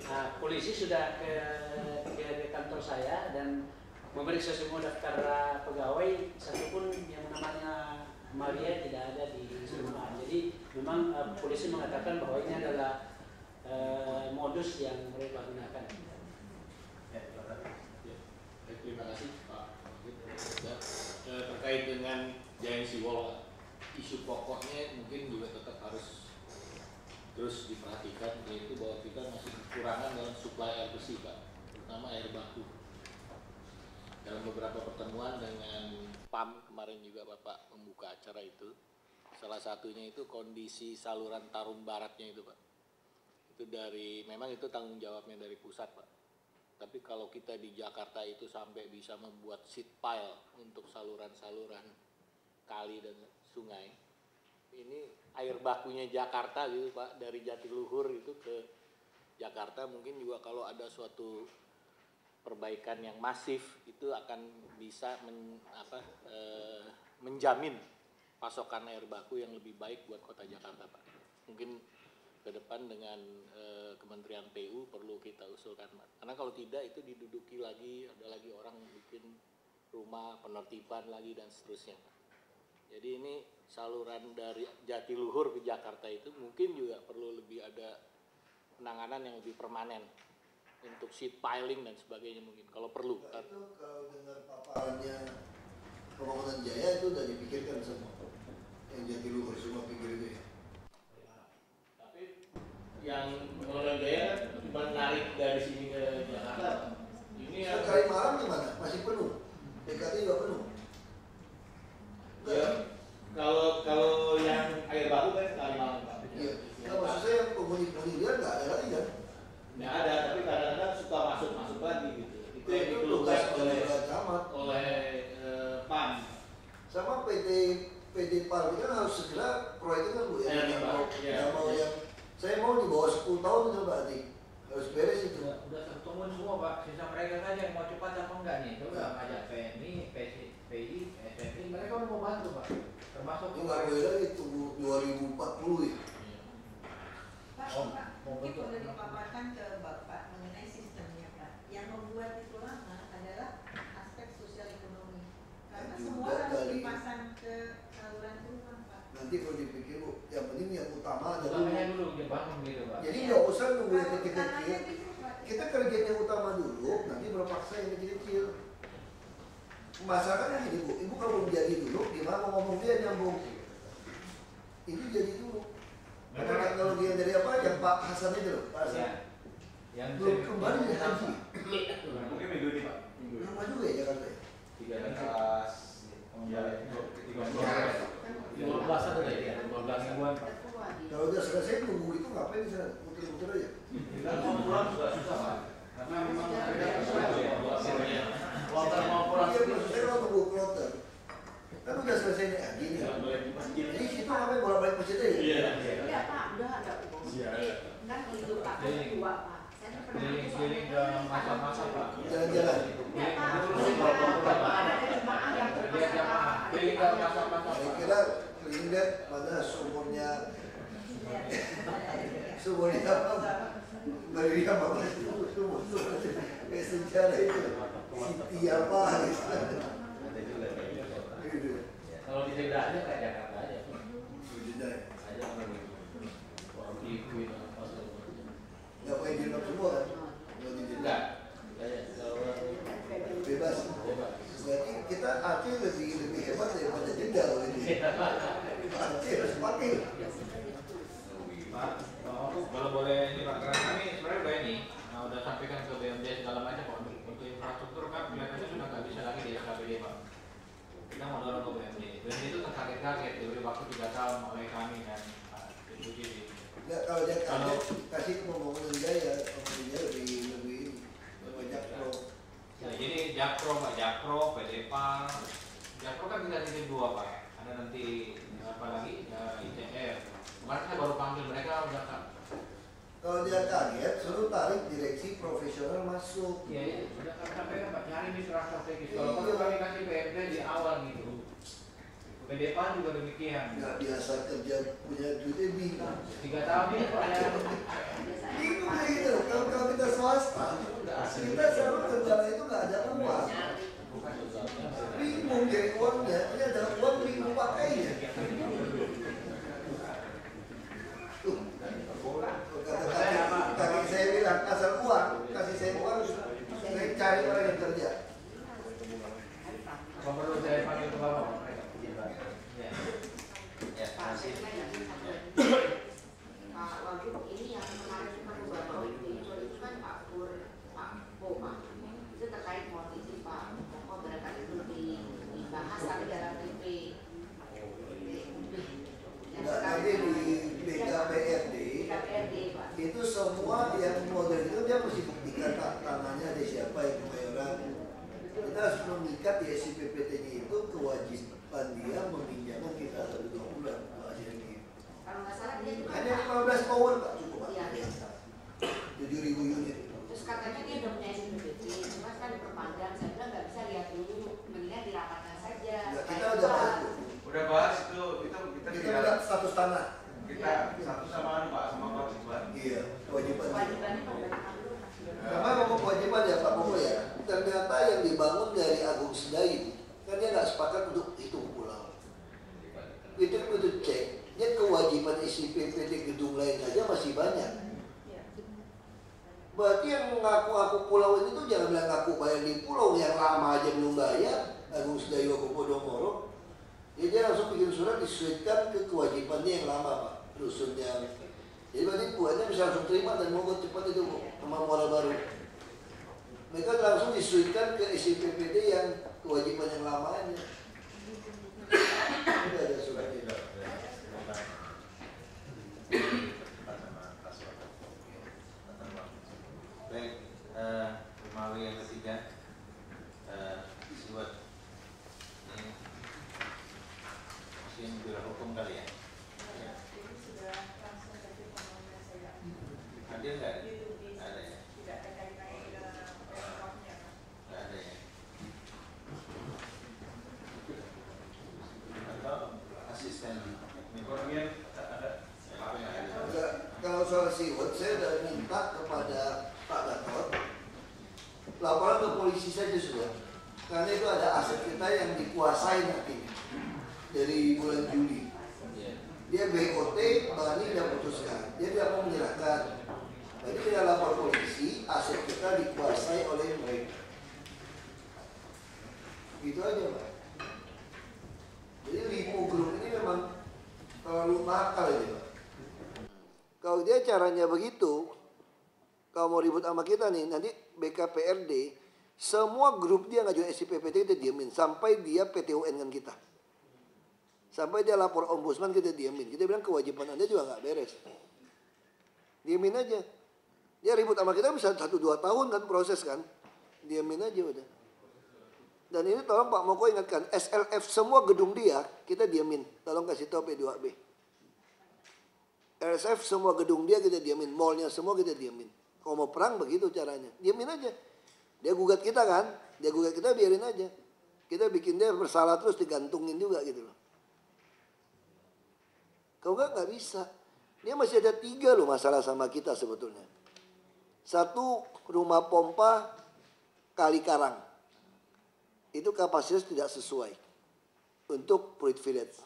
Nah, polisi sudah ke kantor saya dan memeriksa semua daftar pegawai, satupun yang namanya Maria tidak ada di perumahan. Jadi memang polisi mengatakan bahwa ini adalah modus yang mereka gunakan. Terima kasih Pak. Terkait dengan Giant Seawall, isu pokoknya mungkin juga tetap harus terus diperhatikan, yaitu bahwa kita masih kekurangan dalam suplai air bersih Pak, terutama air baku. Dalam beberapa pertemuan dengan PAM kemarin juga Bapak membuka acara itu, salah satunya itu kondisi saluran Tarum Baratnya itu Pak. Itu memang itu tanggung jawabnya dari pusat Pak. Tapi kalau kita di Jakarta itu sampai bisa membuat seat pile untuk saluran-saluran kali dan sungai, ini air bakunya Jakarta gitu Pak, dari Jatiluhur itu ke Jakarta, mungkin juga kalau ada suatu perbaikan yang masif itu akan bisa menjamin pasokan air baku yang lebih baik buat kota Jakarta Pak. Mungkin ke depan dengan Kementerian PU perlu kita usulkan Pak. Karena kalau tidak itu diduduki lagi, ada lagi orang bikin rumah, penertiban lagi dan seterusnya Pak. Jadi ini saluran dari Jatiluhur ke Jakarta itu mungkin juga perlu lebih ada penanganan yang lebih permanen untuk seat piling dan sebagainya mungkin kalau perlu. Nah, itu kalau dengar paparannya Pembangunan Jaya itu udah dipikirkan semua. Yang Jatiluhur semua pikir itu ya. Yang Pembangunan Jaya menarik dari sini ke Jakarta. Ini yang Kalimalang gimana? Masih penuh. DKT juga penuh. Ya, kalau yang air baku kan Kalimalang Pak. Iya. Nah, maksud saya penghuni liar nggak ada lagi kan? Nggak ada, tapi kadang-kadang suka masuk lagi gitu. Itu yang Itu dikeluhkan tugas oleh PAM. Sama PT PAR kan harus segera proyeknya kan Bu ya. Nggak mau yang saya mau di bawah 10 tahun itu berarti harus beres itu. Udah tertemuin semua Pak, sisa mereka saja yang mau cepat apa enggak nih. Itu udah ngajak PMI, PI, SMI, mereka udah mau bantu Pak. Termasuk Itu nggak boleh lagi tunggu 2040 ya. Pak, mungkin boleh dipaparkan ke Bapak mengenai sistemnya Pak. Yang membuat itu lama adalah aspek sosial ekonomi. Karena Dan semua juga harus dari- dipasang ke saluran rumah Pak. Nanti kalau dipikir Bu, yang penting yang utama adalah utamanya dulu dibangun gitu Pak. jadi nggak usah nunggu yang Kalau kecil-kecil. utamanya gitu, Pak. Kita kerjain yang utama dulu, nanti berpaksa yang kecil-kecil. Masalahnya gini Bu, Ibu kalau belum jadi dulu, gimana mau ngomong dia nyambung? Itu jadi dulu. Karena kalau dia dari apa yang Pak Hasan itu loh, Pak Hasan. Yang Belum kembali dari haji. mungkin minggu ini Pak. Lama juga ya Jakarta ya? 15 atau ya? 15 mingguan Pak. Kalau udah selesai nunggu itu ngapain di sana? Muter-muter aja. Kita mau pulang juga susah Pak. Karena memang ada kloter mau pulang. Iya, maksud saya kalau nunggu kloter. Kan udah selesai nih haji nih. Jadi situ ngapain bolak-balik masjid aja? Iya Pak, udah ada. Kan itu Pak, kan dua Pak. Keliling ke masa-masa Pak. Jalan-jalan. Iya Pak, ada jemaah yang Keliling ke masa-masa. Saya kira keliling mana sumurnya apa? Dari apa? Sumur. Kayak sejarah itu. Siti apa? Kalau di Jeddah aja kayak Jakarta aja. Jeddah. Aja orang TV apa segala macam. Nggak pakai jilbab semua kan? Kalau di Jeddah. Enggak. Kalau Bebas. bebas. Berarti kita Aceh lebih hebat daripada Jeddah loh ini. Aceh harus pakai. Pak, kalau boleh ini Pak, karena kami sebenarnya udah ini, udah sampaikan ke BMD segala macam Pak, untuk infrastruktur kan kelihatannya sudah nggak bisa lagi di SKPD Pak. Kita mau dorong ke BMD. BMD itu terkaget-kaget, diberi waktu 3 tahun oleh kami dan Pak Deputi. Nggak, kalau dia kasih pembangunan jaya lebih banyak pro. Ya, jadi Jakpro Pak, Jakpro, PDPAL, Jakpro kan tinggal titik 2 Pak. Ada nanti apa lagi? ICR. Kemarin saya baru panggil mereka udah kan. Kalau dia kaget, suruh tarik direksi profesional masuk. Iya, sudah kami sampaikan Pak, cari mitra strategis. Kalau perlu kami kasih PMD di awal gitu. PDPAL juga demikian. Nggak biasa kerja punya duitnya bingung. 3 tahun ini Pak ya. Bingung kayak gitu. Kalau kita swasta, kita selalu kerjaan itu nggak ada uang. Bingung dari uangnya, ini ada uang bingung pakainya. Kaki saya bilang asal uang, kasih saya uang, saya cari orang yang kerja. Apa perlu saya panggil ke Bapak? ya masih Pak Wagub ini yang kemarin cuma beberapa waktu itu kan Pak Boma itu terkait mohon izin Pak Boma barangkali belum dibahas tapi dalam PP Nanti di BKPRD Pak. itu semua yang model itu dia mesti buktikan tanahnya ada siapa yang kemayoran. Kita harus mengikat di SIPPT-nya itu kewajiban dia meminjamkan kita 1-2 bulan. Kalau nggak salah dia juga Hanya 15 power Pak, cukup Pak. Iya. 7.000 unit. Terus katanya dia udah punya SPPT, cuma kan diperpanjang. Saya bilang nggak bisa lihat dulu, mendingan dirapatkan saja. Nah, kita udah bahas itu. Udah bahas itu kita Kita lihat status tanah. kita satu sama Pak sama kewajiban. Iya, kewajiban. Kewajibannya memberikan Karena ngomong kewajiban ya Pak Bobo ya, ternyata yang dibangun dari Agung Sedayu, kan dia nggak sepakat untuk hitung pulau. Itu cek, dia kewajiban isi PPT gedung lain aja masih banyak. Berarti yang ngaku-ngaku pulau ini tuh jangan bilang ngaku bayar di pulau, yang lama aja belum bayar, Agung Sedayu, Agung Podomoro. Jadi dia langsung bikin surat disesuaikan ke kewajibannya yang lama Pak, rusunnya. Jadi berarti buahnya bisa langsung terima dan mogok cepat itu sama Muara Baru. Mereka langsung disesuaikan ke SIPPT yang kewajiban yang lamanya. Tidak ada suratnya. Baik, melalui yang ketiga, buat ini mungkin biro hukum kali ya. Hadir nggak? Nggak ada ya? Nggak ada ya? Atau asisten Ekonomian ada. Kalau soal siwet, saya sudah minta kepada Pak Gatot laporan ke polisi saja sudah. Karena itu ada aset kita yang dikuasai nanti dari bulan Juli. Dia BOT, Bani sudah putuskan. Dia tidak mau menyerahkan. Jadi kita lapor polisi, aset kita dikuasai oleh mereka. Begitu aja Pak. Jadi Lipo Group ini memang terlalu nakal ini Pak. Kalau dia caranya begitu, kalau mau ribut sama kita nih, nanti BKPRD, semua grup dia ngajuin SIPPT kita diamin. Sampai dia PTUN dengan kita. Sampai dia lapor ombudsman kita diamin. Kita bilang kewajiban Anda juga nggak beres. Diamin aja. Dia ribut sama kita bisa 1-2 tahun kan proses kan. Diamin aja udah. Dan ini tolong Pak Moko ingatkan, SLF semua gedung dia, kita diamin. Tolong kasih tahu P2B. RSF semua gedung dia kita diamin, mallnya semua kita diamin. Kalau mau perang begitu caranya, diamin aja. Dia gugat kita kan, dia gugat kita biarin aja. Kita bikin dia bersalah terus digantungin juga gitu loh. Kalau nggak bisa. Dia masih ada 3 loh masalah sama kita sebetulnya. 1, rumah pompa Kali Karang. Itu kapasitas tidak sesuai untuk Pluit Village.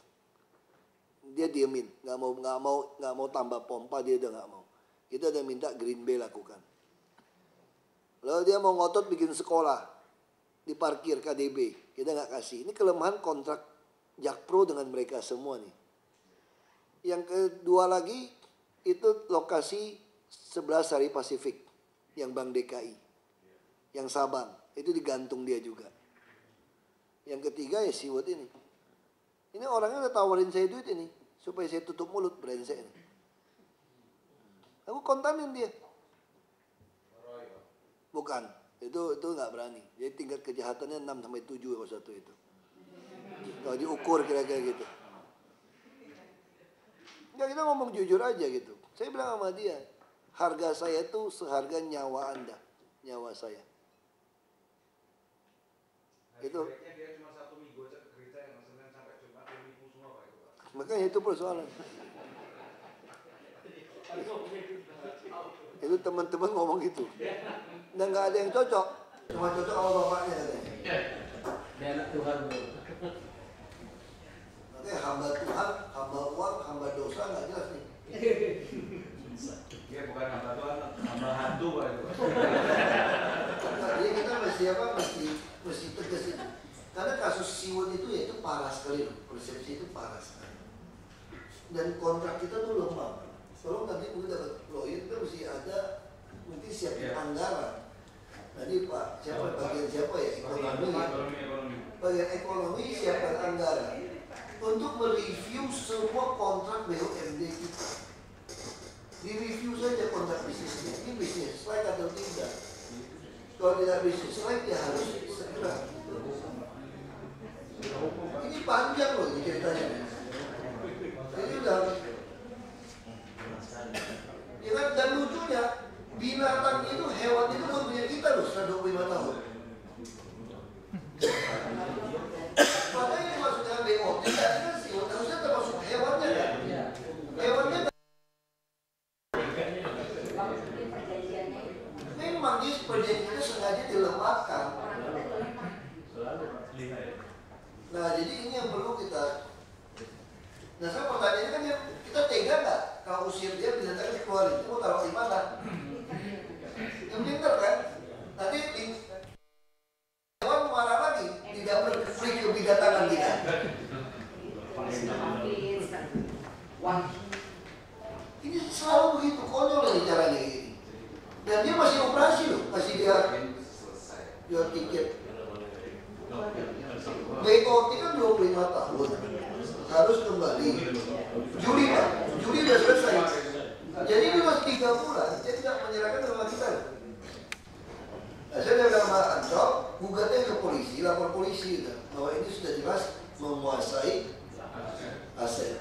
Dia diemin, nggak mau tambah pompa, dia udah nggak mau. Kita udah minta Green Bay lakukan. Lalu dia mau ngotot bikin sekolah, diparkir KDB, kita nggak kasih. Ini kelemahan kontrak Jakpro dengan mereka semua nih. Yang kedua lagi itu lokasi 11 Sari Pasifik, yang Bank DKI, yang Sabang, itu digantung dia juga. Yang ketiga ya Siwot ini. Ini orangnya udah tawarin saya duit ini supaya saya tutup mulut, brengsek ini. Aku kontanin dia. Bukan, itu nggak berani. Jadi tingkat kejahatannya 6-7 kalau satu itu. Kalau diukur kira-kira gitu. Nggak, kita ngomong jujur aja gitu. Saya bilang sama dia, harga saya itu seharga nyawa Anda, nyawa saya. Itu. Makanya itu persoalan. Itu teman-teman ngomong gitu. Dan nggak ada yang cocok. Cuma cocok sama bapaknya katanya. Dia anak Tuhan. Makanya hamba Tuhan, hamba uang, hamba dosa nggak jelas nih. Dia bukan hamba Tuhan, hamba hantu Pak. Jadi kita mesti tegas itu. Karena kasus Siwot itu ya itu parah sekali loh. Persepsi itu parah sekali. Dan kontrak kita tuh lemah. Tolong nanti udah dapat lawyer kita mesti ada mungkin siapin anggaran. Nanti Pak bagian siapa ya ekonomi ya. Bagian ekonomi siapkan anggaran untuk mereview semua kontrak BUMD kita. Direview saja kontrak bisnisnya. Ini bisnis like atau tidak. Kalau tidak bisnis like ya harus segera. Ini panjang loh ini ceritanya. Jadi udah, ya kan, dan lucunya binatang itu, hewan itu bukan punya kita loh, 125 tahun. Makanya ini maksudnya BOT, kan sih, harusnya termasuk hewannya kan? Hewannya memang dia perjanjiannya sengaja dilemahkan. Nah jadi ini yang perlu kita. Nah saya pertanyaannya kan ya, kita tega nggak kalau usir dia binatangnya keluarin, itu mau taruh di mana? Yang pintar kan? Nanti hewan marah lagi, tidak berfreak ke binatang kita. Ini selalu begitu, konyol ini caranya ini. Dan dia masih operasi loh, masih dia jual tiket. BOT kan 25 tahun. Harus kembali Juli Pak, Juli udah selesai. Jadi ini masih 3 bulan, dia tidak menyerahkan rumah kita. Nah, saya udah bilang sama Ancol, gugatnya ke polisi, lapor polisi gitu, bahwa ini sudah jelas menguasai aset.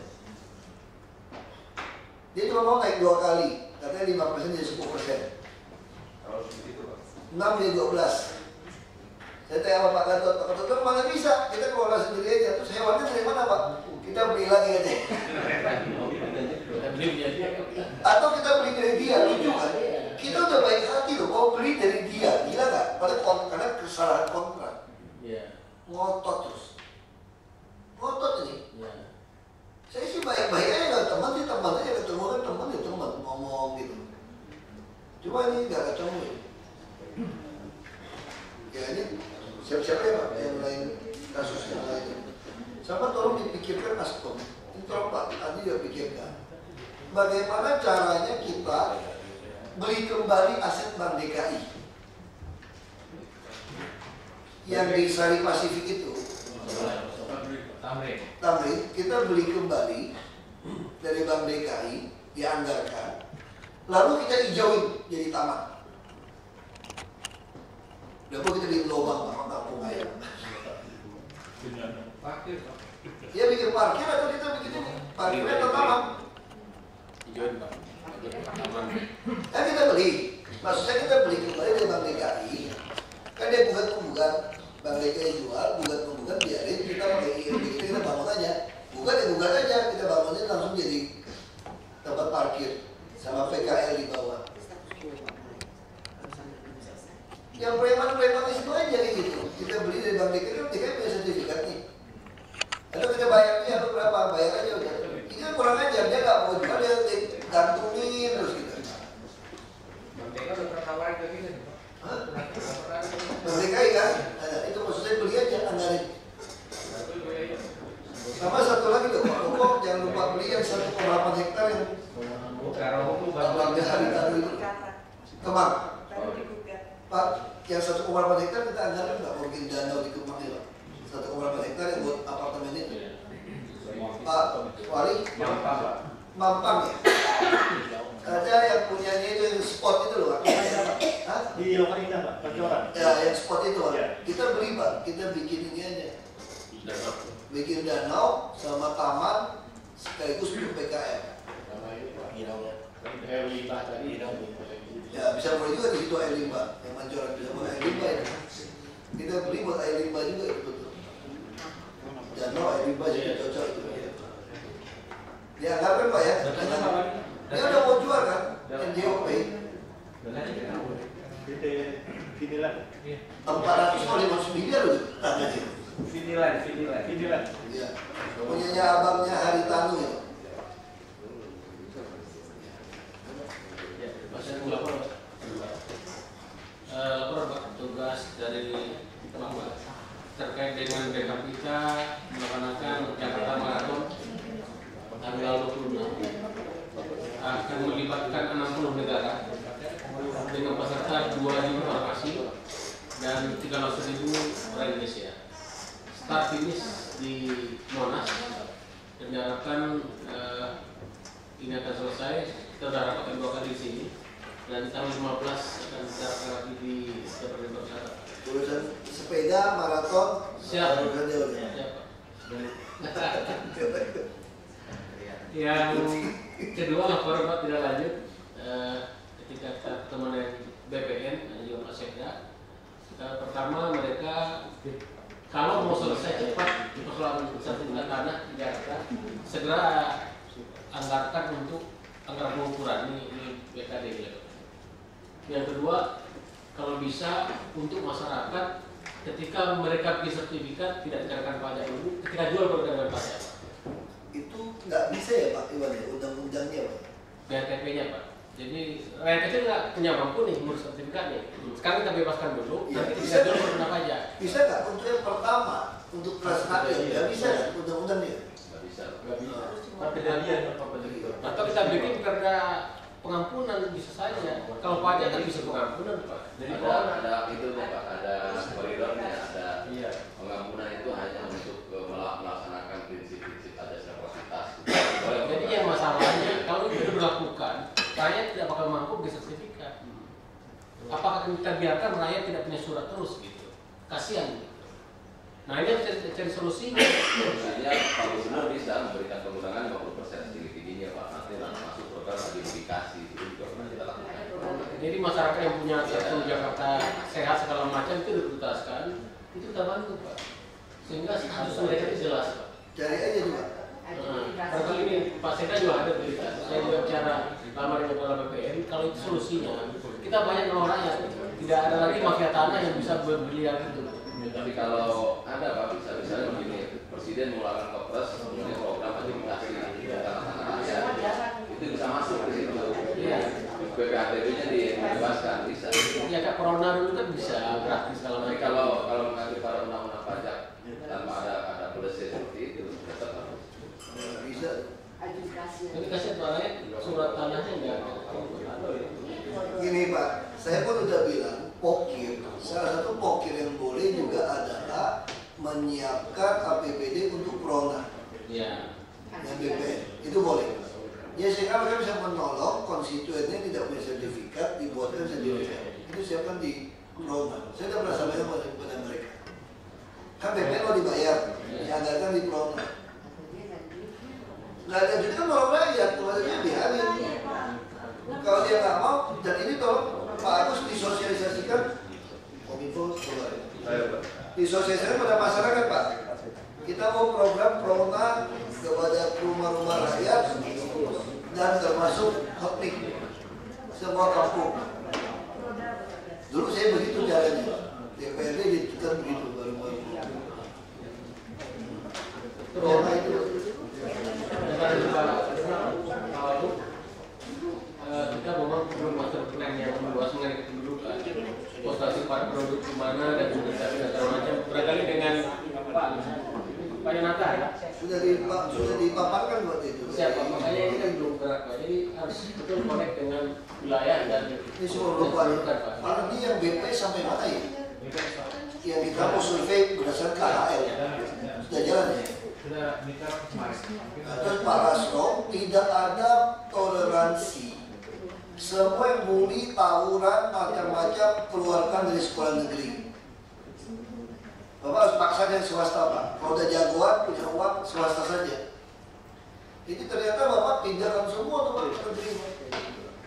Dia cuma mau naik 2 kali, katanya 5% jadi 10%. 6 jadi 12. Saya tanya sama Pak Gatot, mana bisa? Kita kelola sendiri aja. Terus hewannya dari mana Pak? Kita beli lagi aja. Atau kita beli dari dia, lucu kan? Kita udah baik hati loh, mau beli dari dia, gila nggak? Padahal karena kesalahan kontrak. Ngotot terus. Ngotot ini. Saya sih baik-baik aja nggak teman sih, teman aja ketemu kan teman ya teman ngomong gitu. Cuma ini nggak ketemu. Ya ini siap-siap ya Pak, yang lain kasus yang lain. Sama tolong dipikirkan Askom, ini tolong Pak Andi juga pikirkan. Bagaimana caranya kita beli kembali aset Bank DKI yang di Sari Pasifik itu. Tamrin, kita beli kembali dari Bank DKI, dianggarkan, lalu kita hijauin jadi taman. Udah kita bikin lubang sama kampung ayam. Ya bikin parkir atau kita bikin ini parkirnya atau taman? Kita beli, maksudnya kita beli kembali dari Bank DKI. Kan dia bukan Bank DKI jual, bukan biarin kita pakai IRB kita bangun aja. Bukan aja, kita bangunnya langsung jadi tempat parkir sama PKL di bawah. Yang preman-preman itu aja gitu. Kita beli dari Bank DKI, kan DKI punya sertifikat nih. Lalu kita bayarnya berapa? Bayar aja udah. Ini kan kurang ajar, dia nggak mau jual, dia gantungin terus gitu. Bang DKI udah pernah nawarin ke sini. Bank DKI kan? Nah, itu maksudnya beli aja, anggarin. Sama satu lagi loh, Pak Pokok, jangan lupa beli yang 1,8 hektar yang abangnya hari tadi itu. Kemang. Pak, yang 1,8 hektar kita anggaran nggak mau bikin danau di Kemang ya Pak? 1,8 hektar yang buat apartemen itu. Pak Wali, Mampang ya? Ada yang punyanya itu yang spot itu loh, Hah? Di Lokan Indah Pak, Percoran. Ya, yang spot itu Pak. Ya. Kita beli Pak, kita bikin ini aja. Bikin danau sama taman sekaligus untuk PKM. Ya bisa boleh juga di situ air limbah, yang Mancoran bisa buat air limbah itu. Kita beli buat air limbah juga itu betul. Danau air limbah juga cocok itu. Dianggarkan Pak ya. Dia udah mau jual kan, NJOP. Vinilan. 450 miliar loh. Vinilan. Iya. Punyanya abangnya Haritanu ya. Lapor Pak, tugas dari Bapak terkait dengan backup kita melaksanakan Jakarta Marathon tanggal 26 akan melibatkan 60 negara dengan peserta 2.000 lokasi dan 300.000 orang Indonesia. Start finish di Monas dan diharapkan ini akan selesai. Kita sudah rapatkan 2 kali di sini dan tanggal 15 akan kita lagi di Jakarta Bersama. Urusan sepeda maraton Siap. urusan dia udah. Yang kedua lapor Pak tidak lanjut ketika kita ketemu dengan BPN juga Pak Sekda. Pertama mereka kalau mau selesai cepat persoalan sertifikat tanah di Jakarta segera anggarkan untuk anggaran pengukuran ini BKD ya. Yang kedua kalau bisa untuk masyarakat ketika mereka beli sertifikat tidak dikenakan pajak dulu, ketika jual baru dikenakan pajak. Itu nggak bisa ya Pak Iwan ya, undang-undangnya Pak. BNTP-nya Pak. Jadi rakyat kecil nggak punya mampu nih ngurus sertifikatnya. Sekarang kita bebaskan dulu, Ya, nanti bisa kita jual baru kena pajak. Bisa nggak untuk yang pertama untuk kelas rakyat nggak bisa nggak undang-undangnya? Nggak bisa. Tapi dia apa begitu? Atau kita bikin perda pengampunan bisa saja. Kalau pajak kan bisa pengampunan Pak. Jadi Ada itu Pak, ada koridornya, ada pengampunan itu hanya untuk melaksanakan prinsip-prinsip asas resiprositas. Jadi yang masalahnya kalau itu diberlakukan, rakyat tidak bakal mampu beli sertifikat. Apakah kita biarkan rakyat tidak punya surat terus gitu? Kasihan. Gitu. Nah ini harus cari solusinya. Misalnya Pak Gubernur bisa memberikan pengurangan 50% setinggi-tingginya Pak, nanti masuk program modifikasi itu juga pernah kita lakukan. Jadi masyarakat yang punya kartu Jakarta sehat segala macam itu diprioritaskan, itu kita bantu Pak. Sehingga status mereka itu jelas Pak. Cari aja juga. Barangkali ini Pak Sekda juga ada berita. Saya juga bicara lama dengan Kepala BPN, kalau itu solusinya, kita banyak nolong rakyat. Tidak ada lagi mafia tanah yang bisa berliar itu. Tapi kalau ada Pak, bisa begini, Presiden mengeluarkan Kepres, kemudian program modifikasi tanah rakyat, itu bisa masuk di situ. Iya. BPHTB-nya dibebaskan, bisa. Ya Kak Corona dulu kan bisa gratis segala Tapi macam. kalau mengacu pada undang-undang pajak tanpa bisa. Administrasi. Tapi kasih soalnya surat tanahnya nggak ada. Gini Pak, saya pun udah bilang pokir. Salah satu pokir yang boleh juga adalah menyiapkan APBD untuk Prona. Iya. Yang BPN itu boleh. Ya sehingga mereka bisa menolong konstituennya tidak punya sertifikat, dibuatkan sertifikat. Itu siapkan di Prona. Saya sudah merasa banyak pada mereka. Kan BPN mau dibayar, dianggarkan di Prona. Nggak ada duit kan orang rakyat, kalau ada duit biarin. Kalau dia nggak mau, dan ini tolong Pak Agus disosialisasikan, Kominfo, disosialisasikan pada masyarakat Pak. Kita mau program Prona kepada rumah-rumah rakyat dan termasuk hotnik semua kampung. Dulu saya begitu caranya, DPRD ditekan begitu baru-baru. Prona itu. Kita memang belum master plan yang luas mengenai kependudukan, postasi para produk di mana dan segala macam. Barangkali dengan Pak Yonata ya sudah dipaparkan buat itu. siapa, makanya ini kan belum gerak Pak. Jadi harus betul connect dengan wilayah dan ini semua lupa Pak. Malah ini yang BP sampai mana ya? Yang kita mau survei berdasarkan KHL sudah jalan ya. Terus Pak Rasro, tidak ada toleransi. Semua yang bully, tawuran, macam-macam keluarkan dari sekolah negeri. Bapak harus paksa yang swasta Pak. Kalau udah jagoan, punya uang, swasta saja. Jadi ternyata Bapak pindahkan semua tempat negeri.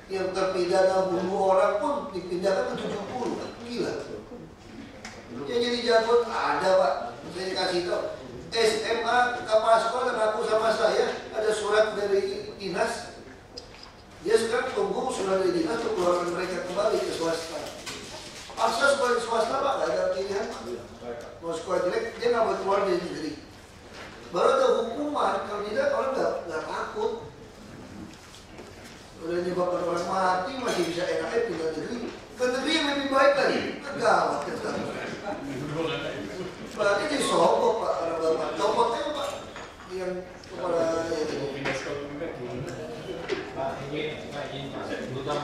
Yang terpidana bunuh orang pun dipindahkan ke 70. Gila. Yang jadi jagoan ada Pak. Saya kasih tahu. SMA, kepala sekolah ngaku sama saya, ada surat dari dinas. Dia sekarang tunggu surat dari dinas untuk keluarkan mereka kembali ke swasta. Paksa sekolah di swasta Pak, gak ada pilihan. Mau sekolah jelek, dia nggak mau keluar dari negeri. Baru ada hukuman, kalau tidak orang nggak takut. Udah nyebabkan orang mati masih bisa enaknya pindah negeri. Ke negeri yang lebih baik lagi, gawat kan sekarang. Berarti disogok Pak, karena Bapak copotnya Pak yang kepala Pak, ini kebutuhan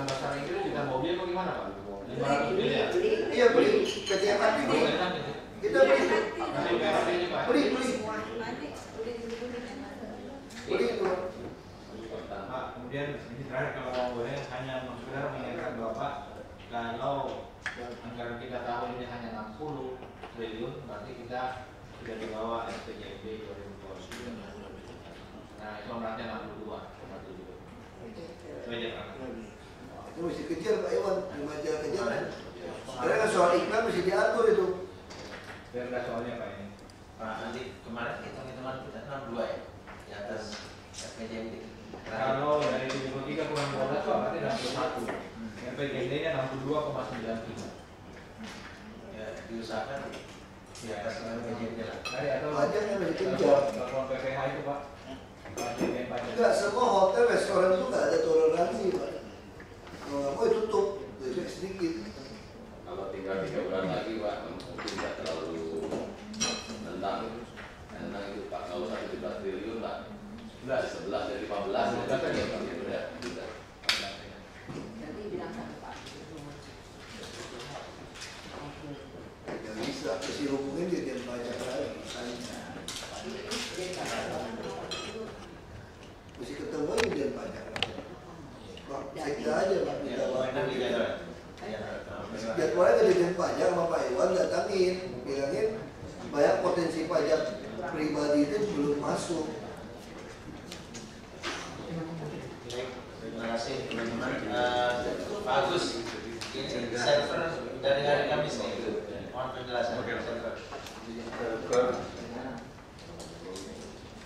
besar itu kita mobil atau gimana Pak? 500 miliar. Iya beli, PT MRT beli. Kita beli. Beli itu. Pak, kemudian ini terakhir kalau boleh hanya sekedar mengingatkan Bapak kalau anggaran kita tahun ini hanya 60 triliun, berarti kita sudah di bawah SPJMB 2029. Nah, itu nanti 62,7. Itu aja Pak. Itu mesti kejar Pak Iwan, dimajar kejaran. Karena soal iklan mesti diatur itu. Biar nggak soalnya Pak ini. Pak Andi, kemarin hitung-hitungan kita 62 ya di atas SPJMD. Kalau dari 73 kurang 12 Pak, berarti 61. SPJMD-nya 62,93. Ya, diusahakan di atas SPJMD lah. Atau Pajaknya mesti kejar. laporan PPH itu Pak. Enggak, semua hotel, restoran itu nggak ada toleransi Pak. Kalau nggak mau tutup, lebih sedikit. Kalau tinggal 3 bulan lagi Pak, mungkin tidak terlalu nendang itu Pak, nggak usah 17 triliun lah. 11 dari 15 sudah. Nanti bilang sama Pak. Nggak bisa, mesti hubungin dia pajak lagi. Mesti ketemu aja dia pajak. Kok sekda aja Pak, jadwalnya ke Dirjen Pajak sama Pak Iwan datangin, bilangin banyak potensi pajak pribadi itu belum masuk. Terima kasih teman-teman. Pak Agus, ini server dari hari Kamis nih. Mohon penjelasan. Server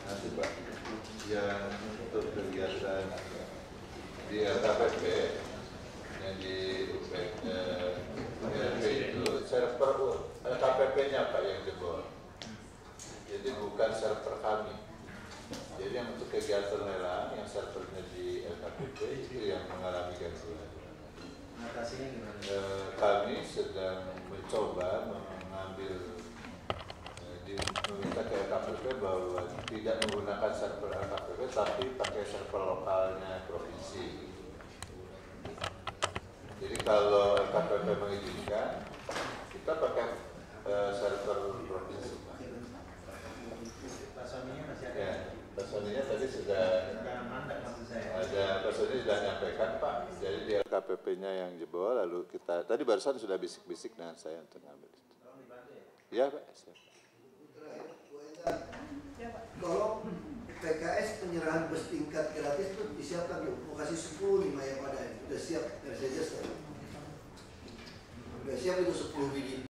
nanti Pak yang untuk kegiatan di LKPP yang di UPRP itu server LKPP-nya Pak yang jebol. Jadi bukan server kami. Jadi yang untuk kegiatan lelang yang servernya di LKPP itu yang mengalami gangguan. Mengatasinya gimana? Kami sedang mencoba mengambil di meminta ke LKPP bahwa tidak menggunakan server LKPP tapi pakai server lokalnya provinsi. Jadi kalau LKPP mengizinkan, kita pakai server provinsi. Personilnya masih ada. Ya, personilnya tadi sudah ada, personilnya sudah nyampaikan Pak. Jadi di LKPP-nya yang jebol, lalu kita tadi barusan sudah bisik-bisik dengan saya untuk ngambil. Ya Pak. Kalau PKS penyerahan bus tingkat gratis itu disiapkan dulu. Mau kasih 10 5 yang pada ini. Udah siap Mercedes. Udah siap itu 10 biji